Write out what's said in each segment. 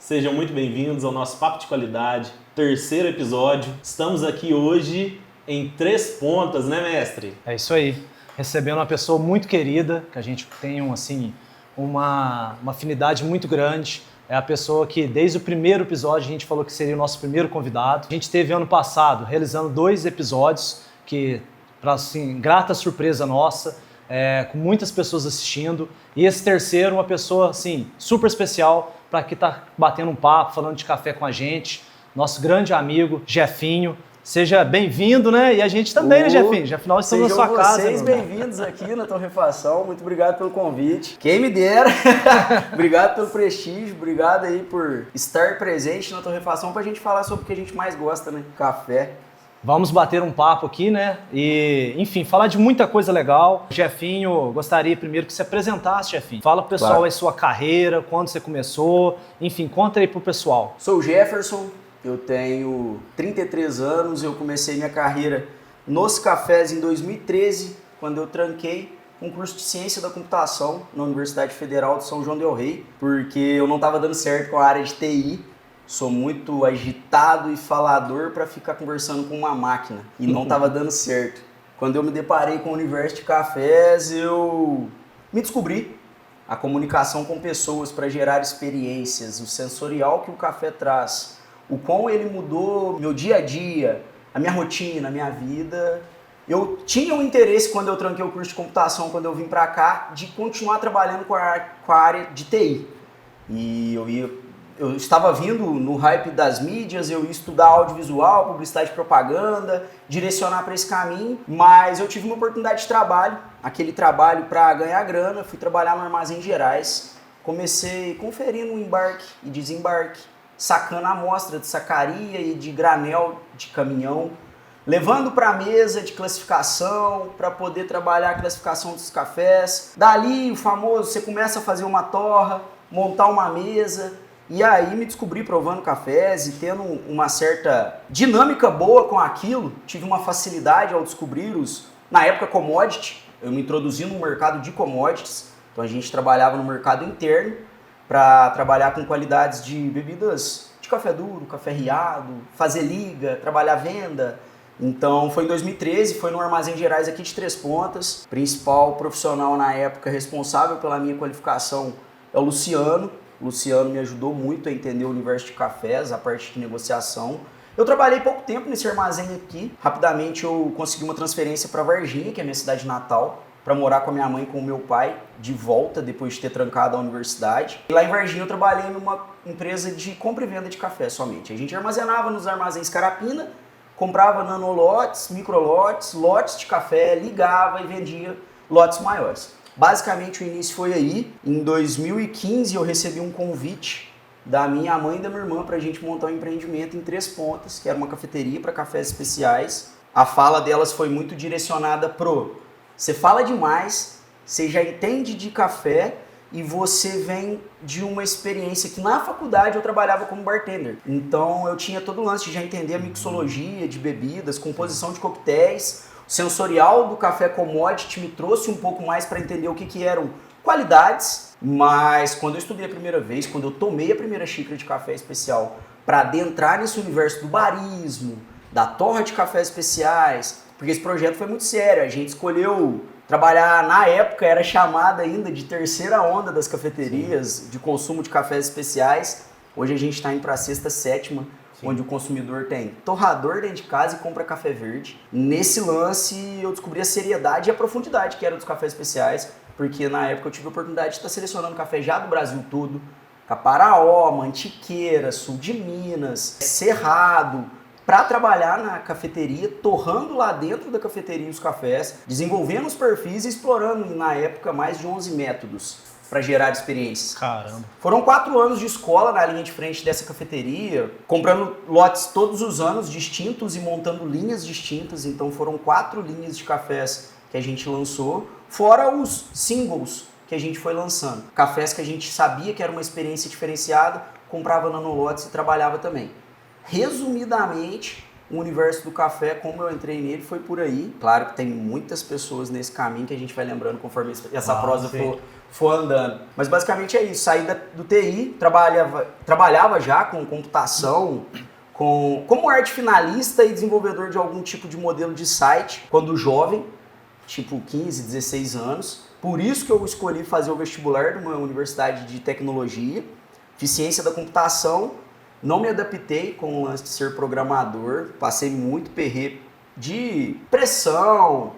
Sejam muito bem-vindos ao nosso Papo de Qualidade, terceiro episódio. Estamos aqui hoje em Três Pontas, né, mestre? É isso aí. Recebendo uma pessoa muito querida, que a gente tem uma afinidade muito grande. É a pessoa que, desde o primeiro episódio, a gente falou que seria o nosso primeiro convidado. A gente teve ano passado realizando 2 episódios, que, para grata surpresa nossa, com muitas pessoas assistindo. E esse terceiro, uma pessoa super especial, para que tá batendo um papo, falando de café com a gente, nosso grande amigo Jefinho. Seja bem-vindo, né? E a gente também, né, Jefinho? Afinal, estamos na sua casa. Sejam vocês bem-vindos aqui na Torrefação. Muito obrigado pelo convite. Quem me dera. Obrigado pelo prestígio. Obrigado aí por estar presente na Torrefação pra gente falar sobre o que a gente mais gosta, né? Café. Vamos bater um papo aqui, né? E, enfim, falar de muita coisa legal. Jefinho, gostaria primeiro que você apresentasse, Jefinho. Fala pro pessoal aí sua carreira, quando você começou. Enfim, conta aí pro pessoal. Sou o Jefferson. Eu tenho 33 anos, eu comecei minha carreira nos cafés em 2013, quando eu tranquei um curso de Ciência da Computação na Universidade Federal de São João del Rei, porque eu não estava dando certo com a área de TI. Sou muito agitado e falador para ficar conversando com uma máquina e não estava dando certo. Quando eu me deparei com o universo de cafés, eu me descobri a comunicação com pessoas para gerar experiências, o sensorial que o café traz. O quão ele mudou meu dia a dia, a minha rotina, a minha vida. Eu tinha um interesse quando eu tranquei o curso de computação, quando eu vim para cá, de continuar trabalhando com a área de TI. E eu estava vindo no hype das mídias, eu ia estudar audiovisual, publicidade e propaganda, direcionar para esse caminho, mas eu tive uma oportunidade de trabalho, aquele trabalho para ganhar grana, fui trabalhar no Armazém Gerais, comecei conferindo o embarque e desembarque, sacando a amostra de sacaria e de granel de caminhão, levando para a mesa de classificação, para poder trabalhar a classificação dos cafés. Dali, o famoso, você começa a fazer uma torra, montar uma mesa, e aí me descobri provando cafés e tendo uma certa dinâmica boa com aquilo. Tive uma facilidade ao descobrir na época, commodity. Eu me introduzi no mercado de commodities, então a gente trabalhava no mercado interno, para trabalhar com qualidades de bebidas de café duro, café riado, fazer liga, trabalhar venda. Então foi em 2013, foi no Armazém Gerais aqui de Três Pontas. Principal profissional na época responsável pela minha qualificação é o Luciano. O Luciano me ajudou muito a entender o universo de cafés, a parte de negociação. Eu trabalhei pouco tempo nesse armazém aqui. Rapidamente eu consegui uma transferência para Varginha, que é a minha cidade natal, para morar com a minha mãe e com o meu pai, de volta, depois de ter trancado a universidade. E lá em Varginha eu trabalhei numa empresa de compra e venda de café somente. A gente armazenava nos armazéns Carapina, comprava nanolotes, microlotes, lotes de café, ligava e vendia lotes maiores. Basicamente o início foi aí. Em 2015 eu recebi um convite da minha mãe e da minha irmã para a gente montar um empreendimento em Três Pontas, que era uma cafeteria para cafés especiais. A fala delas foi muito direcionada pro: você fala demais, você já entende de café e você vem de uma experiência que na faculdade eu trabalhava como bartender. Então eu tinha todo o lance de já entender a mixologia de bebidas, composição de coquetéis. O sensorial do café commodity me trouxe um pouco mais para entender o que eram qualidades. Mas quando eu estudei a primeira vez, quando eu tomei a primeira xícara de café especial para adentrar nesse universo do barismo, da torra de cafés especiais, porque esse projeto foi muito sério, a gente escolheu trabalhar, na época era chamada ainda de terceira onda das cafeterias, de consumo de cafés especiais. Hoje a gente está indo para a sexta, sétima, onde o consumidor tem torrador dentro de casa e compra café verde. Nesse lance eu descobri a seriedade e a profundidade que era dos cafés especiais, porque na época eu tive a oportunidade de estar selecionando café já do Brasil todo, Caparaó, Mantiqueira, sul de Minas, Cerrado, para trabalhar na cafeteria, torrando lá dentro da cafeteria os cafés, desenvolvendo os perfis e explorando, na época, mais de 11 métodos para gerar experiências. Caramba! Foram 4 anos de escola na linha de frente dessa cafeteria, comprando lotes todos os anos distintos e montando linhas distintas. Então foram 4 linhas de cafés que a gente lançou, fora os singles que a gente foi lançando. Cafés que a gente sabia que era uma experiência diferenciada, comprava nanolotes e trabalhava também. Resumidamente, o universo do café, como eu entrei nele, foi por aí. Claro que tem muitas pessoas nesse caminho que a gente vai lembrando conforme essa prosa foi andando. Mas basicamente é isso, saí do TI, trabalhava já com computação, como arte finalista e desenvolvedor de algum tipo de modelo de site, quando jovem, tipo 15, 16 anos. Por isso que eu escolhi fazer o vestibular de uma universidade de tecnologia, fiz ciência da computação, não me adaptei com o lance de ser programador, passei muito perrengue de pressão,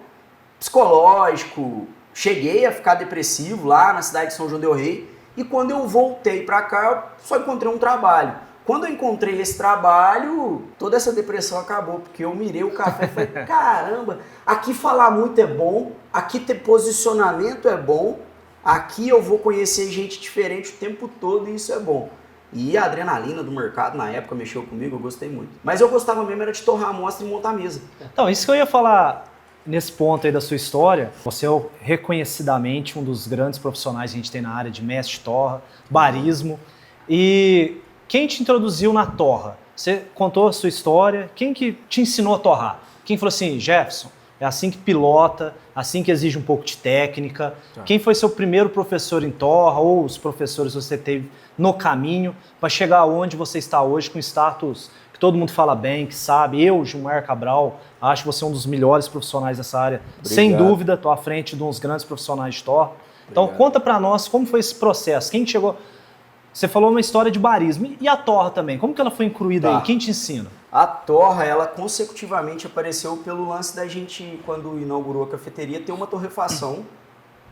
psicológico, cheguei a ficar depressivo lá na cidade de São João del Rei, e quando eu voltei pra cá, eu só encontrei um trabalho. Quando eu encontrei esse trabalho, toda essa depressão acabou, porque eu mirei o café e falei, caramba, aqui falar muito é bom, aqui ter posicionamento é bom, aqui eu vou conhecer gente diferente o tempo todo e isso é bom. E a adrenalina do mercado na época mexeu comigo, eu gostei muito. Mas eu gostava mesmo era de torrar amostra e montar mesa. Então, isso que eu ia falar nesse ponto aí da sua história. Você é reconhecidamente um dos grandes profissionais que a gente tem na área de mestre de torra, barismo. E quem te introduziu na torra? Você contou a sua história, quem que te ensinou a torrar? Quem falou assim, Jefferson, é assim que pilota, assim que exige um pouco de técnica. Tá. Quem foi seu primeiro professor em torra ou os professores que você teve no caminho para chegar onde você está hoje com status que todo mundo fala bem, que sabe? Eu, Gilmar Cabral, acho que você é um dos melhores profissionais dessa área. Obrigado. Sem dúvida, estou à frente de uns grandes profissionais de torra. Então conta para nós como foi esse processo. Quem chegou... Você falou uma história de barismo. E a torra também? Como que ela foi incluída aí? Quem te ensina? A torra, ela consecutivamente apareceu pelo lance da gente, quando inaugurou a cafeteria, ter uma torrefação,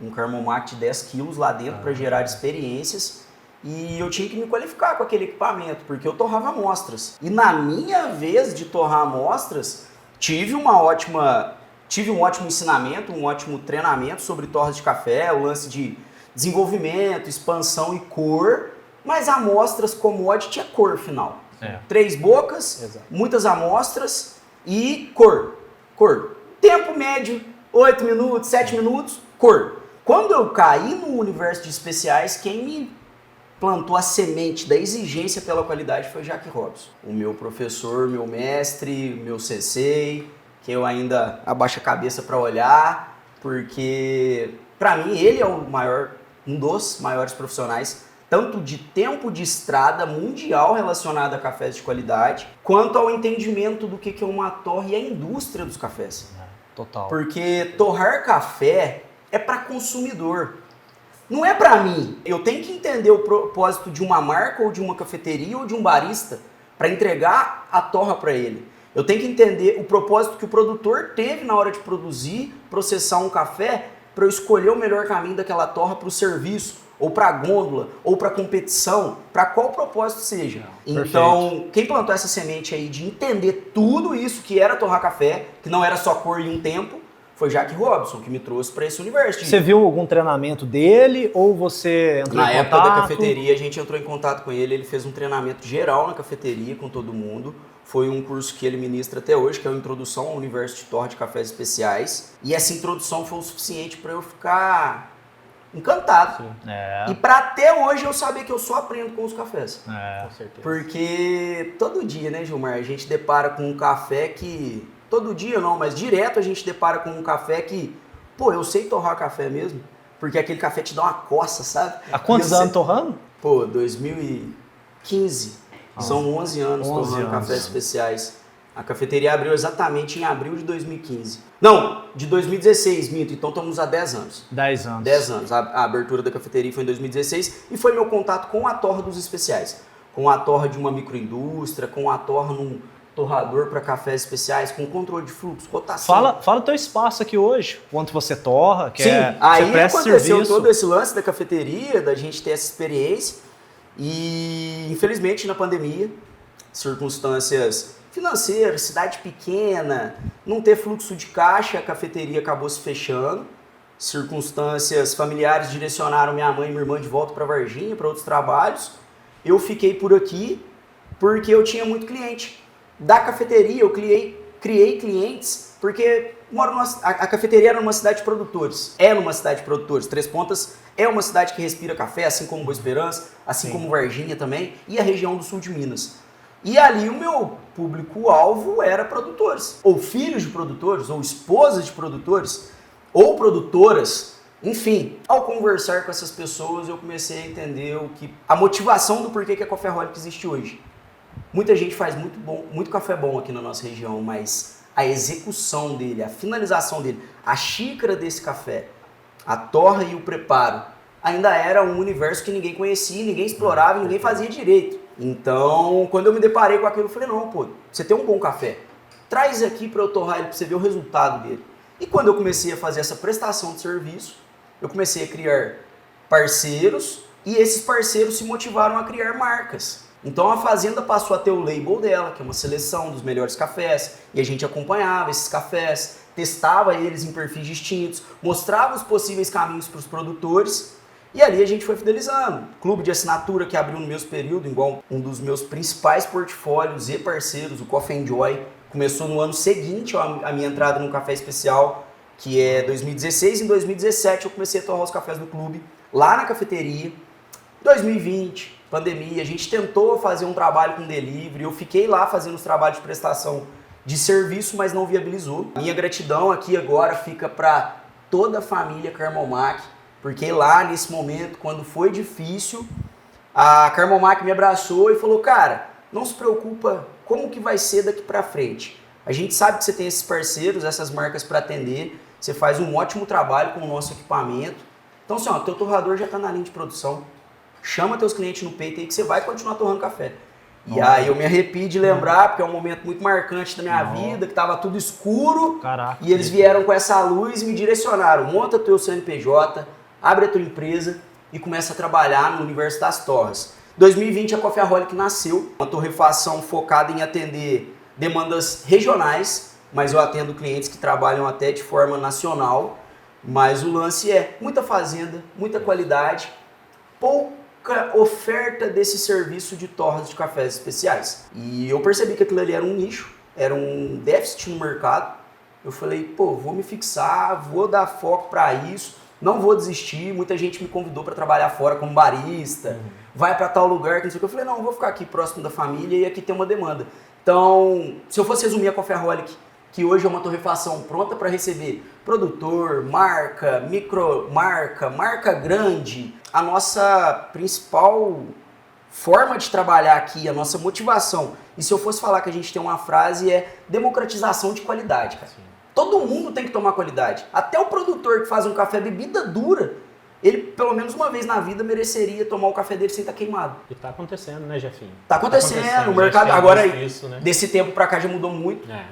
um Carmomac de 10 quilos lá dentro para gerar experiências. E eu tinha que me qualificar com aquele equipamento, porque eu torrava amostras. E na minha vez de torrar amostras, tive um ótimo ensinamento, um ótimo treinamento sobre torras de café, o lance de desenvolvimento, expansão e cor. Mas amostras commodity tinha cor final. 3 bocas, exato. Muitas amostras e cor. Tempo médio, 8 minutos, 7 minutos, cor. Quando eu caí no universo de especiais, quem me plantou a semente da exigência pela qualidade foi Jack Robson. O meu professor, meu mestre, meu sensei, que eu ainda abaixo a cabeça para olhar, porque para mim ele é um dos maiores profissionais tanto de tempo de estrada mundial relacionado a cafés de qualidade, quanto ao entendimento do que é uma torra e a indústria dos cafés. Total. Porque torrar café é para consumidor, não é para mim. Eu tenho que entender o propósito de uma marca ou de uma cafeteria ou de um barista para entregar a torra para ele. Eu tenho que entender o propósito que o produtor teve na hora de produzir, processar um café, para eu escolher o melhor caminho daquela torra para o serviço, ou para a gôndola, ou para a competição, para qual propósito seja. Então, quem plantou essa semente aí de entender tudo isso que era torrar café, que não era só cor e um tempo, foi Jack Robson, que me trouxe para esse universo. Você viu algum treinamento dele ou você entrou em contato? Na época da cafeteria, a gente entrou em contato com ele, ele fez um treinamento geral na cafeteria com todo mundo. Foi um curso que ele ministra até hoje, que é a Introdução ao Universo de Torra de Cafés Especiais. E essa introdução foi o suficiente para eu ficar encantado. E para até hoje eu saber que eu só aprendo com os cafés. Com certeza. Porque todo dia, né, Gilmar, a gente depara com um café que... Todo dia não, mas direto a gente depara com um café que... Pô, eu sei torrar café mesmo. Porque aquele café te dá uma coça, sabe? Há quantos anos torrando? Pô, 2015. São 11 anos torrando cafés especiais. A cafeteria abriu exatamente em abril de 2015. Não, de 2016, minto. Então estamos há 10 anos. 10 anos. 10 anos. A abertura da cafeteria foi em 2016 e foi meu contato com a torra dos especiais. Com a torra de uma microindústria, com a torra num torrador para cafés especiais, com controle de fluxo, rotação. Fala o teu espaço aqui hoje, quanto você torra, que Sim, aí aconteceu serviço. Todo esse lance da cafeteria, da gente ter essa experiência e infelizmente na pandemia, circunstâncias financeiras, cidade pequena, não ter fluxo de caixa, a cafeteria acabou se fechando, circunstâncias familiares direcionaram minha mãe e minha irmã de volta para Varginha, para outros trabalhos, eu fiquei por aqui porque eu tinha muito cliente. Da cafeteria eu criei clientes porque a cafeteria era numa cidade de produtores. É numa cidade de produtores. Três Pontas é uma cidade que respira café, assim como Boa Esperança, assim como Varginha também, e a região do sul de Minas. E ali o meu público-alvo era produtores, ou filhos de produtores, ou esposas de produtores, ou produtoras, Enfim, ao conversar com essas pessoas, eu comecei a entender a motivação do porquê que a Coffeeholic existe hoje. Muita gente faz muito café bom aqui na nossa região, mas a execução dele, a finalização dele, a xícara desse café, a torra e o preparo, ainda era um universo que ninguém conhecia, ninguém explorava, ninguém fazia direito. Então, quando eu me deparei com aquilo, eu falei, não, pô, você tem um bom café, traz aqui para eu torrar ele, para você ver o resultado dele. E quando eu comecei a fazer essa prestação de serviço, eu comecei a criar parceiros e esses parceiros se motivaram a criar marcas. Então a fazenda passou a ter o label dela, que é uma seleção dos melhores cafés, e a gente acompanhava esses cafés, testava eles em perfis distintos, mostrava os possíveis caminhos para os produtores, e ali a gente foi fidelizando. Clube de assinatura que abriu no mesmo período, igual um dos meus principais portfólios e parceiros, o Coffee Joy, começou no ano seguinte a minha entrada no café especial, que é 2016. Em 2017 eu comecei a torrar os cafés do clube, lá na cafeteria. 2020, pandemia, a gente tentou fazer um trabalho com delivery, eu fiquei lá fazendo os trabalhos de prestação de serviço, mas não viabilizou. Minha gratidão aqui agora fica para toda a família Carmomac, porque lá nesse momento, quando foi difícil, a Carmomac me abraçou e falou, cara, não se preocupa como que vai ser daqui para frente. A gente sabe que você tem esses parceiros, essas marcas para atender, você faz um ótimo trabalho com o nosso equipamento. Então, assim, ó, teu torrador já está na linha de produção. Chama teus clientes no peito aí que você vai continuar torrando café. E aí eu me arrepio de lembrar, porque é um momento muito marcante da minha vida, que estava tudo escuro. Caraca. E eles vieram com essa luz e me direcionaram. Monta teu CNPJ, abre a tua empresa e começa a trabalhar no universo das torras. 2020 a Coffeeholic nasceu, uma torrefação focada em atender demandas regionais, mas eu atendo clientes que trabalham até de forma nacional. Mas o lance é muita fazenda, muita qualidade, pouca oferta desse serviço de torras de cafés especiais. E eu percebi que aquilo ali era um nicho, era um déficit no mercado. Eu falei, pô, vou me fixar, vou dar foco para isso, não vou desistir. Muita gente me convidou para trabalhar fora como barista, vai para tal lugar, que não sei o que. Eu falei, não, vou ficar aqui próximo da família e aqui tem uma demanda. Então, se eu fosse resumir a Coffeeholic, que hoje é uma torrefação pronta para receber produtor, marca, micromarca, marca grande, a nossa principal forma de trabalhar aqui, a nossa motivação, e se eu fosse falar que a gente tem uma frase, é democratização de qualidade, cara. Sim. Todo mundo tem que tomar qualidade. Até o produtor que faz um café bebida dura, ele pelo menos uma vez na vida mereceria tomar o café dele sem estar queimado. E tá acontecendo, né, Jefinho? Tá acontecendo. O mercado agora, isso, né? Desse tempo pra cá já mudou muito. É.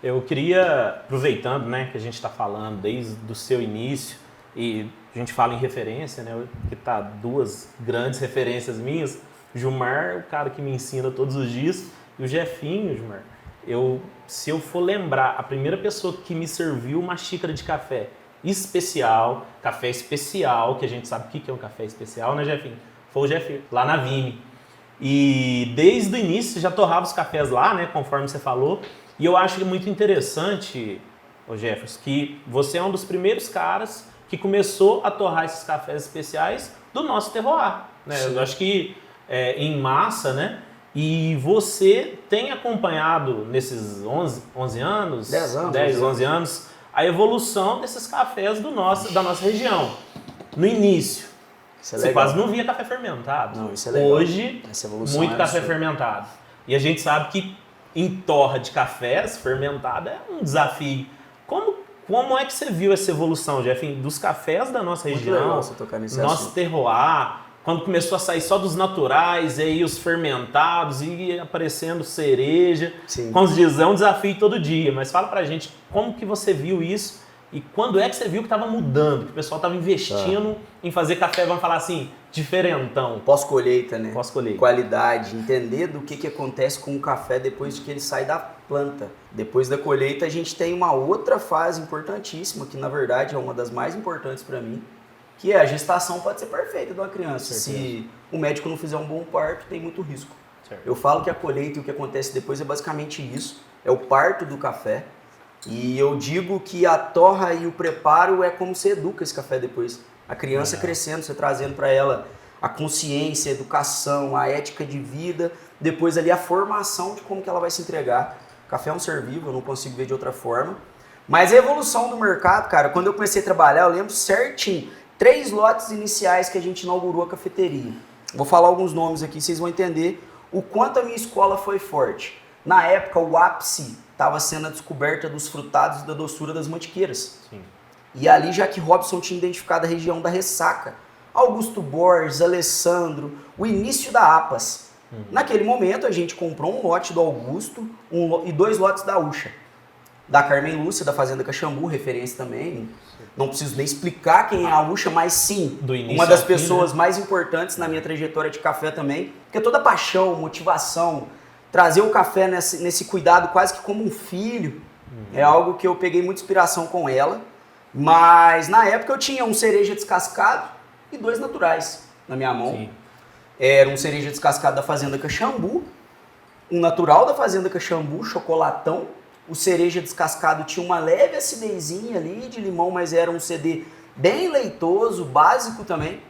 Eu queria, aproveitando, né, que a gente está falando desde o seu início, e a gente fala em referência, né, que tá duas grandes referências minhas, Gilmar, o cara que me ensina todos os dias, e o Jefinho, Gilmar. Se eu for lembrar, a primeira pessoa que me serviu uma xícara de café especial, que a gente sabe o que é um café especial, né, Jefinho? Foi o Jefinho, lá na Vime. E desde o início já torrava os cafés lá, né, conforme você falou. E eu acho muito interessante, Jefferson, que você é um dos primeiros caras que começou a torrar esses cafés especiais do nosso terroir, né? Eu acho que em massa, né? E você tem acompanhado nesses 11 anos, 10, 11 anos, a evolução desses cafés da nossa região. No início, você quase não via café fermentado. Não, isso é legal. Hoje, muito café fermentado. E a gente sabe que em torra de cafés fermentada é um desafio. Como é que você viu essa evolução, Jeff, dos cafés da nossa região, nosso terroir, quando começou a sair só dos naturais, e aí os fermentados, e aparecendo cereja. Sim. Como se diz, é um desafio todo dia, mas fala pra gente como que você viu isso e quando é que você viu que estava mudando, que o pessoal estava investindo em fazer café, vamos falar assim, diferentão. Pós-colheita, né? Pós-colheita. Qualidade, entender do que acontece com o café depois de que ele sai da planta. Depois da colheita a gente tem uma outra fase importantíssima, que na verdade é uma das mais importantes para mim, que é a gestação pode ser perfeita de uma criança. Se o médico não fizer um bom parto, tem muito risco. Certo. Eu falo que a colheita e o que acontece depois é basicamente isso, é o parto do café. E eu digo que a torra e o preparo é como você educa esse café depois. A criança crescendo, você trazendo para ela a consciência, a educação, a ética de vida, depois ali a formação de como que ela vai se entregar. O café é um ser vivo, eu não consigo ver de outra forma. Mas a evolução do mercado, cara, quando eu comecei a trabalhar, eu lembro certinho, 3 lotes iniciais que a gente inaugurou a cafeteria. Vou falar alguns nomes aqui, vocês vão entender o quanto a minha escola foi forte. Na época, o ápice estava sendo a descoberta dos frutados e da doçura das mantiqueiras. Sim. E ali, já que Robson tinha identificado a região da Ressaca, Augusto Borges, Alessandro, o início da APAS. Naquele momento, a gente comprou um lote do Augusto e 2 lotes da Ucha. Da Carmen Lúcia, da Fazenda Caxambu, referência também. Não preciso nem explicar quem é a Ucha, mas sim, uma das pessoas mais importantes na minha trajetória de café também. Porque toda paixão, motivação, trazer o café nesse cuidado quase que como um filho, é algo que eu peguei muita inspiração com ela. Mas na época eu tinha um cereja descascado e 2 naturais na minha mão. Sim. Era um cereja descascado da Fazenda Caxambu, um natural da Fazenda Caxambu, chocolatão. O cereja descascado tinha uma leve acidezinha ali de limão, mas era um CD bem leitoso, básico também.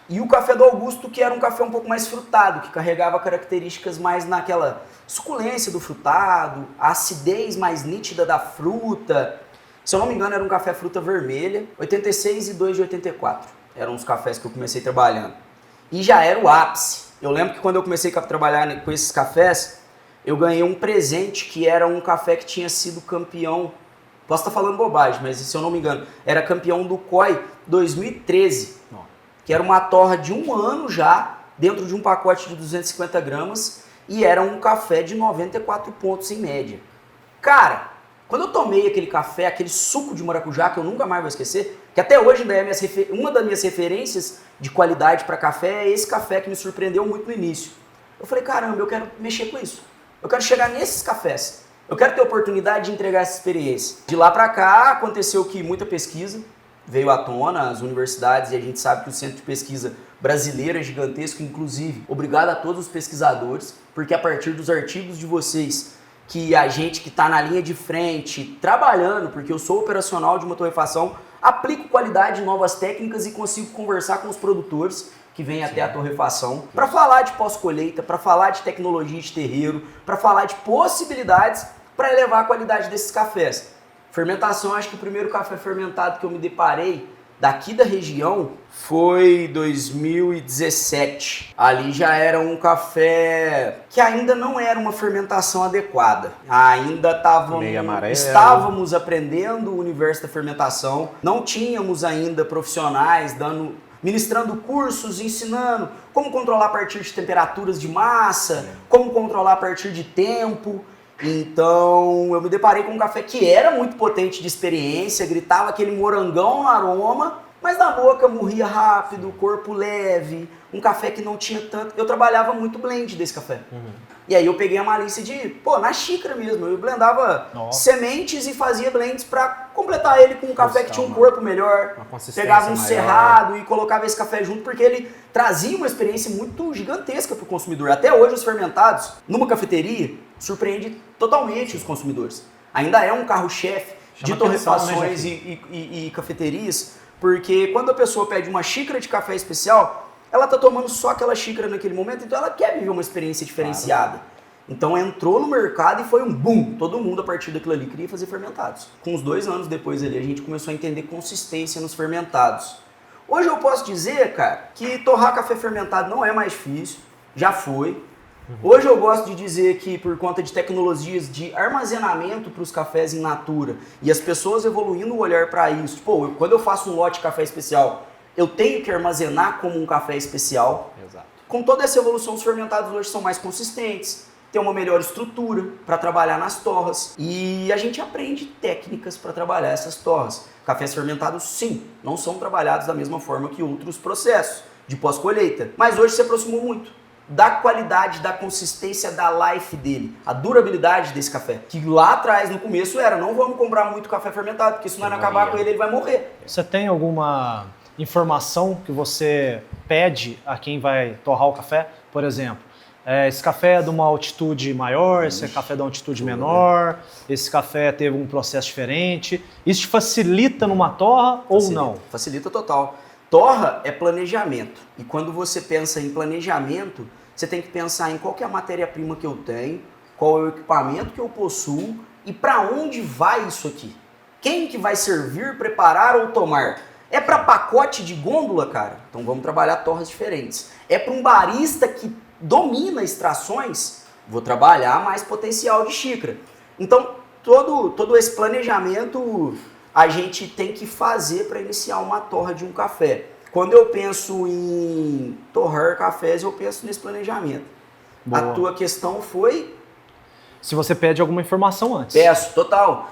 E o café do Augusto, que era um café um pouco mais frutado, que carregava características mais naquela suculência do frutado, a acidez mais nítida da fruta. Se eu não me engano, era um café fruta vermelha, 86 e 2 de 84. Eram os cafés que eu comecei trabalhando. E já era o ápice. Eu lembro que quando eu comecei a trabalhar com esses cafés, eu ganhei um presente que era um café que tinha sido campeão. Posso estar falando bobagem, mas se eu não me engano, era campeão do COI 2013. Que era uma torra de 1 ano já, dentro de um pacote de 250 gramas, e era um café de 94 pontos em média. Cara, quando eu tomei aquele café, aquele suco de maracujá, que eu nunca mais vou esquecer, que até hoje ainda é uma das minhas referências de qualidade para café, é esse café que me surpreendeu muito no início. Eu falei, caramba, eu quero mexer com isso. Eu quero chegar nesses cafés. Eu quero ter a oportunidade de entregar essa experiência. De lá para cá, aconteceu que muita pesquisa veio à tona, as universidades, e a gente sabe que o centro de pesquisa brasileiro é gigantesco, inclusive, obrigado a todos os pesquisadores, porque a partir dos artigos de vocês, que a gente que está na linha de frente, trabalhando, porque eu sou operacional de uma torrefação, aplico qualidade em novas técnicas e consigo conversar com os produtores que vêm até a torrefação para falar de pós-colheita, para falar de tecnologia de terreiro, para falar de possibilidades para elevar a qualidade desses cafés. Fermentação, acho que o primeiro café fermentado que eu me deparei daqui da região foi 2017. Ali já era um café que ainda não era uma fermentação adequada. Ainda estávamos aprendendo o universo da fermentação. Não tínhamos ainda profissionais ministrando cursos, ensinando como controlar a partir de temperaturas de massa, como controlar a partir de tempo. Então eu me deparei com um café que era muito potente de experiência, gritava aquele morangão no aroma, mas na boca morria rápido, corpo leve, um café que não tinha tanto... Eu trabalhava muito blend desse café. E aí eu peguei a malícia de, na xícara mesmo, eu blendava sementes e fazia blends para completar ele com um café que tinha um corpo melhor, pegava um cerrado e colocava esse café junto, porque ele trazia uma experiência muito gigantesca para o consumidor. Até hoje os fermentados, numa cafeteria, surpreende totalmente os consumidores. Ainda é um carro-chefe de torrefações e cafeterias, porque quando a pessoa pede uma xícara de café especial, ela está tomando só aquela xícara naquele momento, então ela quer viver uma experiência diferenciada. Então entrou no mercado e foi um boom. Todo mundo a partir daquilo ali queria fazer fermentados. Com uns 2 anos depois ali a gente começou a entender consistência nos fermentados. Hoje eu posso dizer, cara, que torrar café fermentado não é mais difícil, já foi. Hoje eu gosto de dizer que por conta de tecnologias de armazenamento para os cafés in natura e as pessoas evoluindo o olhar para isso, quando eu faço um lote de café especial, eu tenho que armazenar como um café especial. Exato. Com toda essa evolução, os fermentados hoje são mais consistentes, tem uma melhor estrutura para trabalhar nas torras e a gente aprende técnicas para trabalhar essas torras. Cafés fermentados, sim, não são trabalhados da mesma forma que outros processos de pós-colheita, mas hoje se aproximou muito da qualidade, da consistência da life dele, a durabilidade desse café. Que lá atrás, no começo, não vamos comprar muito café fermentado, porque se não acabar com ele, ele vai morrer. Você tem alguma informação que você pede a quem vai torrar o café? Por exemplo, esse café é de uma altitude maior, esse café é de uma altitude menor, esse café teve um processo diferente. Isso te facilita numa torra ou não? Facilita total. Torra é planejamento. E quando você pensa em planejamento, você tem que pensar em qual que é a matéria-prima que eu tenho, qual é o equipamento que eu possuo e para onde vai isso aqui. Quem que vai servir, preparar ou tomar? É para pacote de gôndola, cara? Então vamos trabalhar torras diferentes. É para um barista que domina extrações? Vou trabalhar mais potencial de xícara. Então, todo esse planejamento a gente tem que fazer para iniciar uma torra de um café. Quando eu penso em torrar cafés, eu penso nesse planejamento. Boa. A tua questão foi... Se você pede alguma informação antes. Peço, total.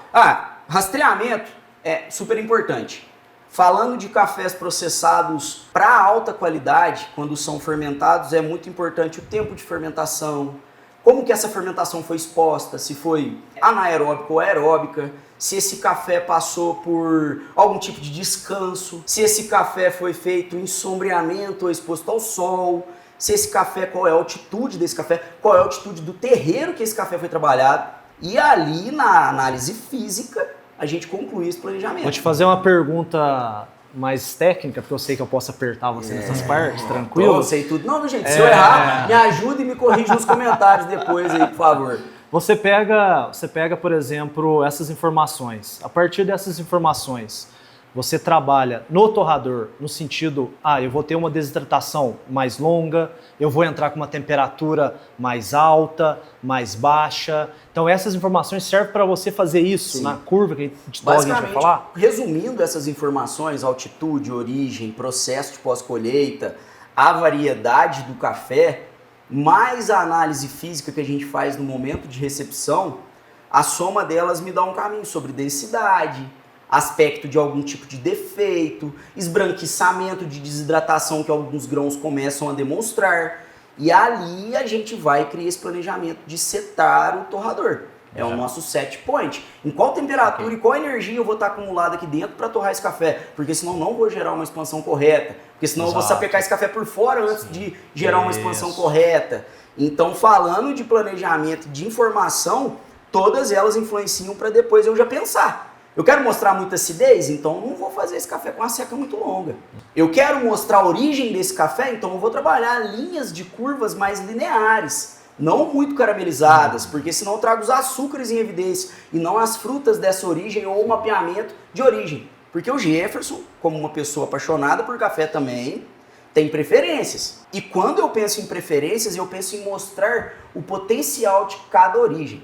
Rastreamento é super importante. Falando de cafés processados para alta qualidade, quando são fermentados, é muito importante o tempo de fermentação, como que essa fermentação foi exposta, se foi anaeróbica ou aeróbica, se esse café passou por algum tipo de descanso, se esse café foi feito em sombreamento ou exposto ao sol, se esse café, qual é a altitude desse café, qual é a altitude do terreiro que esse café foi trabalhado. E ali, na análise física, a gente conclui esse planejamento. Vou te fazer uma pergunta mais técnica, porque eu sei que eu posso apertar você nessas partes, tranquilo? Eu sei tudo. Não, gente, se eu errar, me ajuda e me corrige nos comentários depois aí, por favor. Você pega, por exemplo, essas informações. A partir dessas informações, você trabalha no torrador no sentido, eu vou ter uma desidratação mais longa, eu vou entrar com uma temperatura mais alta, mais baixa. Então essas informações servem para você fazer isso. Sim. Na curva que a gente vai falar? Resumindo essas informações, altitude, origem, processo de pós-colheita, a variedade do café, mais a análise física que a gente faz no momento de recepção, a soma delas me dá um caminho sobre densidade, aspecto de algum tipo de defeito, esbranquiçamento de desidratação que alguns grãos começam a demonstrar. E ali a gente vai criar esse planejamento de setar o torrador. É o nosso set point. Em qual temperatura e qual energia eu vou estar acumulado aqui dentro para torrar esse café? Porque senão não vou gerar uma expansão correta. Porque senão eu vou sapecar esse café por fora antes de gerar uma expansão correta. Então, falando de planejamento, de informação, todas elas influenciam para depois eu já pensar. Eu quero mostrar muita acidez, então não vou fazer esse café com uma seca muito longa. Eu quero mostrar a origem desse café, então eu vou trabalhar linhas de curvas mais lineares, não muito caramelizadas, porque senão eu trago os açúcares em evidência e não as frutas dessa origem ou o mapeamento de origem. Porque o Jefferson, como uma pessoa apaixonada por café também, tem preferências. E quando eu penso em preferências, eu penso em mostrar o potencial de cada origem.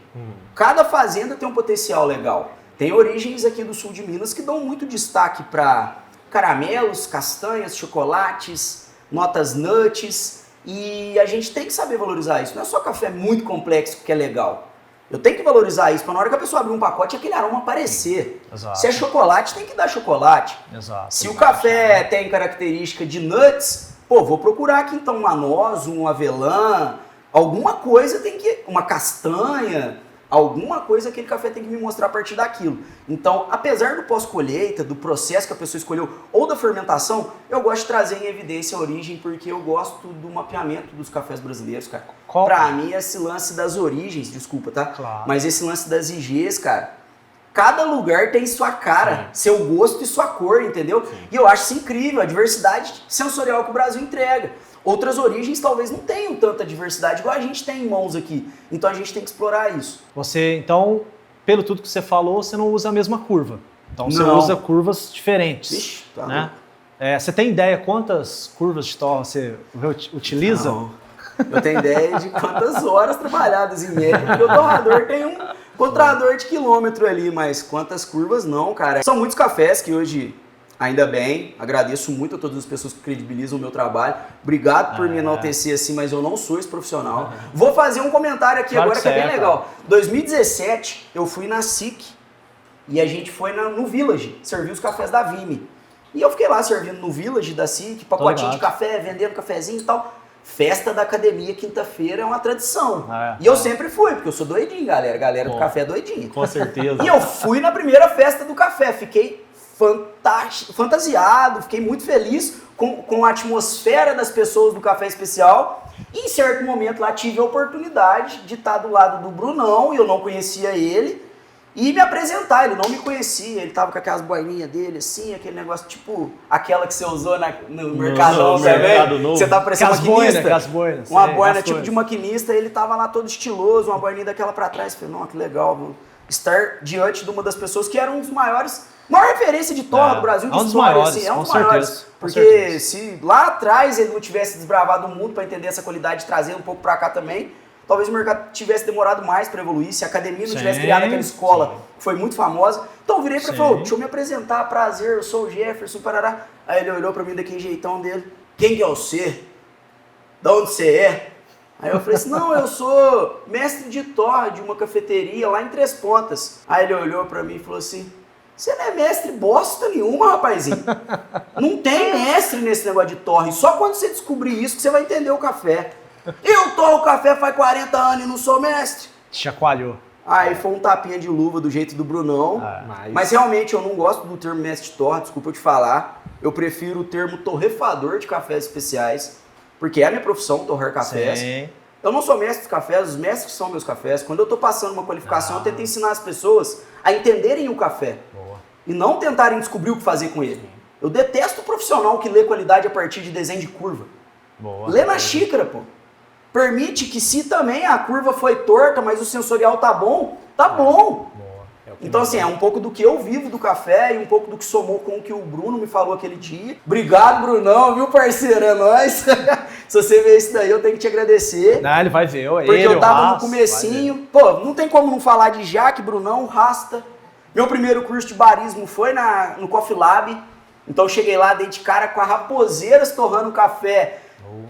Cada fazenda tem um potencial legal. Tem origens aqui do sul de Minas que dão muito destaque para caramelos, castanhas, chocolates, notas nuts, e a gente tem que saber valorizar isso. Não é só café muito complexo que é legal. Eu tenho que valorizar isso para na hora que a pessoa abrir um pacote aquele aroma aparecer. Exato. Se é chocolate, tem que dar chocolate. Exato. Se o café tem característica de nuts, vou procurar aqui então uma noz, um avelã, alguma coisa tem que... uma castanha... Alguma coisa aquele café tem que me mostrar a partir daquilo. Então, apesar do pós-colheita, do processo que a pessoa escolheu, ou da fermentação, eu gosto de trazer em evidência a origem, porque eu gosto do mapeamento dos cafés brasileiros, cara. Pra mim, esse lance das origens, desculpa, tá? Claro. Mas esse lance das IGs, cara, cada lugar tem sua cara, seu gosto e sua cor, entendeu? Sim. E eu acho isso incrível, a diversidade sensorial que o Brasil entrega. Outras origens talvez não tenham tanta diversidade igual a gente tem em mãos aqui. Então a gente tem que explorar isso. Você, então, pelo tudo que você falou, você não usa a mesma curva. Então você usa curvas diferentes. Vixe, tá né? Você tem ideia quantas curvas de torra você utiliza? Não. Eu tenho ideia de quantas horas trabalhadas em média, porque o torrador tem um contador de quilômetro ali, mas quantas curvas não, cara. São muitos cafés que hoje... Ainda bem, agradeço muito a todas as pessoas que credibilizam o meu trabalho. Obrigado por me enaltecer assim, mas eu não sou esse profissional. Vou fazer um comentário aqui agora que é bem legal. 2017, eu fui na SIC e a gente foi no Village, servir os cafés da Vime. E eu fiquei lá servindo no Village da SIC, pacotinho de café, vendendo cafezinho e tal. Festa da academia, quinta-feira, é uma tradição. E eu sempre fui, porque eu sou doidinho, galera. Galera do café é doidinha. Com certeza. E eu fui na primeira festa do café, fiquei fantasiado, fiquei muito feliz com a atmosfera das pessoas do Café Especial. E em certo momento lá tive a oportunidade de estar do lado do Brunão, e eu não conhecia ele, e me apresentar. Ele não me conhecia, ele tava com aquelas boininhas dele, assim, aquele negócio tipo aquela que você usou no Mercadão também. Você tá parecendo maquinista. Uma boina tipo de maquinista, ele tava lá todo estiloso, uma boininha daquela pra trás. Falei, não, que legal, viu? estar diante de uma das pessoas que era um dos maior referência de torra do Brasil, de um dos história, maiores, assim, é um com dos maiores. certeza, com Porque certeza. se lá atrás ele não tivesse desbravado o mundo para entender essa qualidade e trazer um pouco para cá também, talvez o mercado tivesse demorado mais para evoluir, se a academia não tivesse criado aquela escola que foi muito famosa. Então eu virei para ele e falei, deixa eu me apresentar, prazer, eu sou o Jefferson, parará. Aí ele olhou para mim daquele jeitão dele, quem que é você? De onde você é? Aí eu falei assim, não, eu sou mestre de torra de uma cafeteria lá em Três Pontas. Aí ele olhou pra mim e falou assim, você não é mestre bosta nenhuma, rapazinho. Não tem mestre nesse negócio de torra. E só quando você descobrir isso que você vai entender o café. Eu torro o café faz 40 anos e não sou mestre. Chacoalhou. Aí foi um tapinha de luva do jeito do Brunão. Mas realmente eu não gosto do termo mestre de torra, desculpa eu te falar. Eu prefiro o termo torrefador de cafés especiais. Porque é a minha profissão, torrar cafés. Sim. Eu não sou mestre dos cafés, os mestres são meus cafés. Quando eu estou passando uma qualificação, eu tento ensinar as pessoas a entenderem o café. Boa. E não tentarem descobrir o que fazer com ele. Eu detesto o profissional que lê qualidade a partir de desenho de curva. Boa. Lê na xícara, pô. Permite que se também a curva foi torta, mas o sensorial tá bom, tá bom. Então, assim, é um pouco do que eu vivo do café e um pouco do que somou com o que o Bruno me falou aquele dia. Obrigado, Brunão, viu, parceiro? É nóis. Se você ver isso daí, eu tenho que te agradecer. Não, ele vai ver. Porque eu tava no comecinho. Pô, não tem como não falar de Jaque, Brunão, Rasta. Meu primeiro curso de barismo foi no Coffee Lab. Então, eu cheguei lá, dei de cara com a Raposeiras torrando café.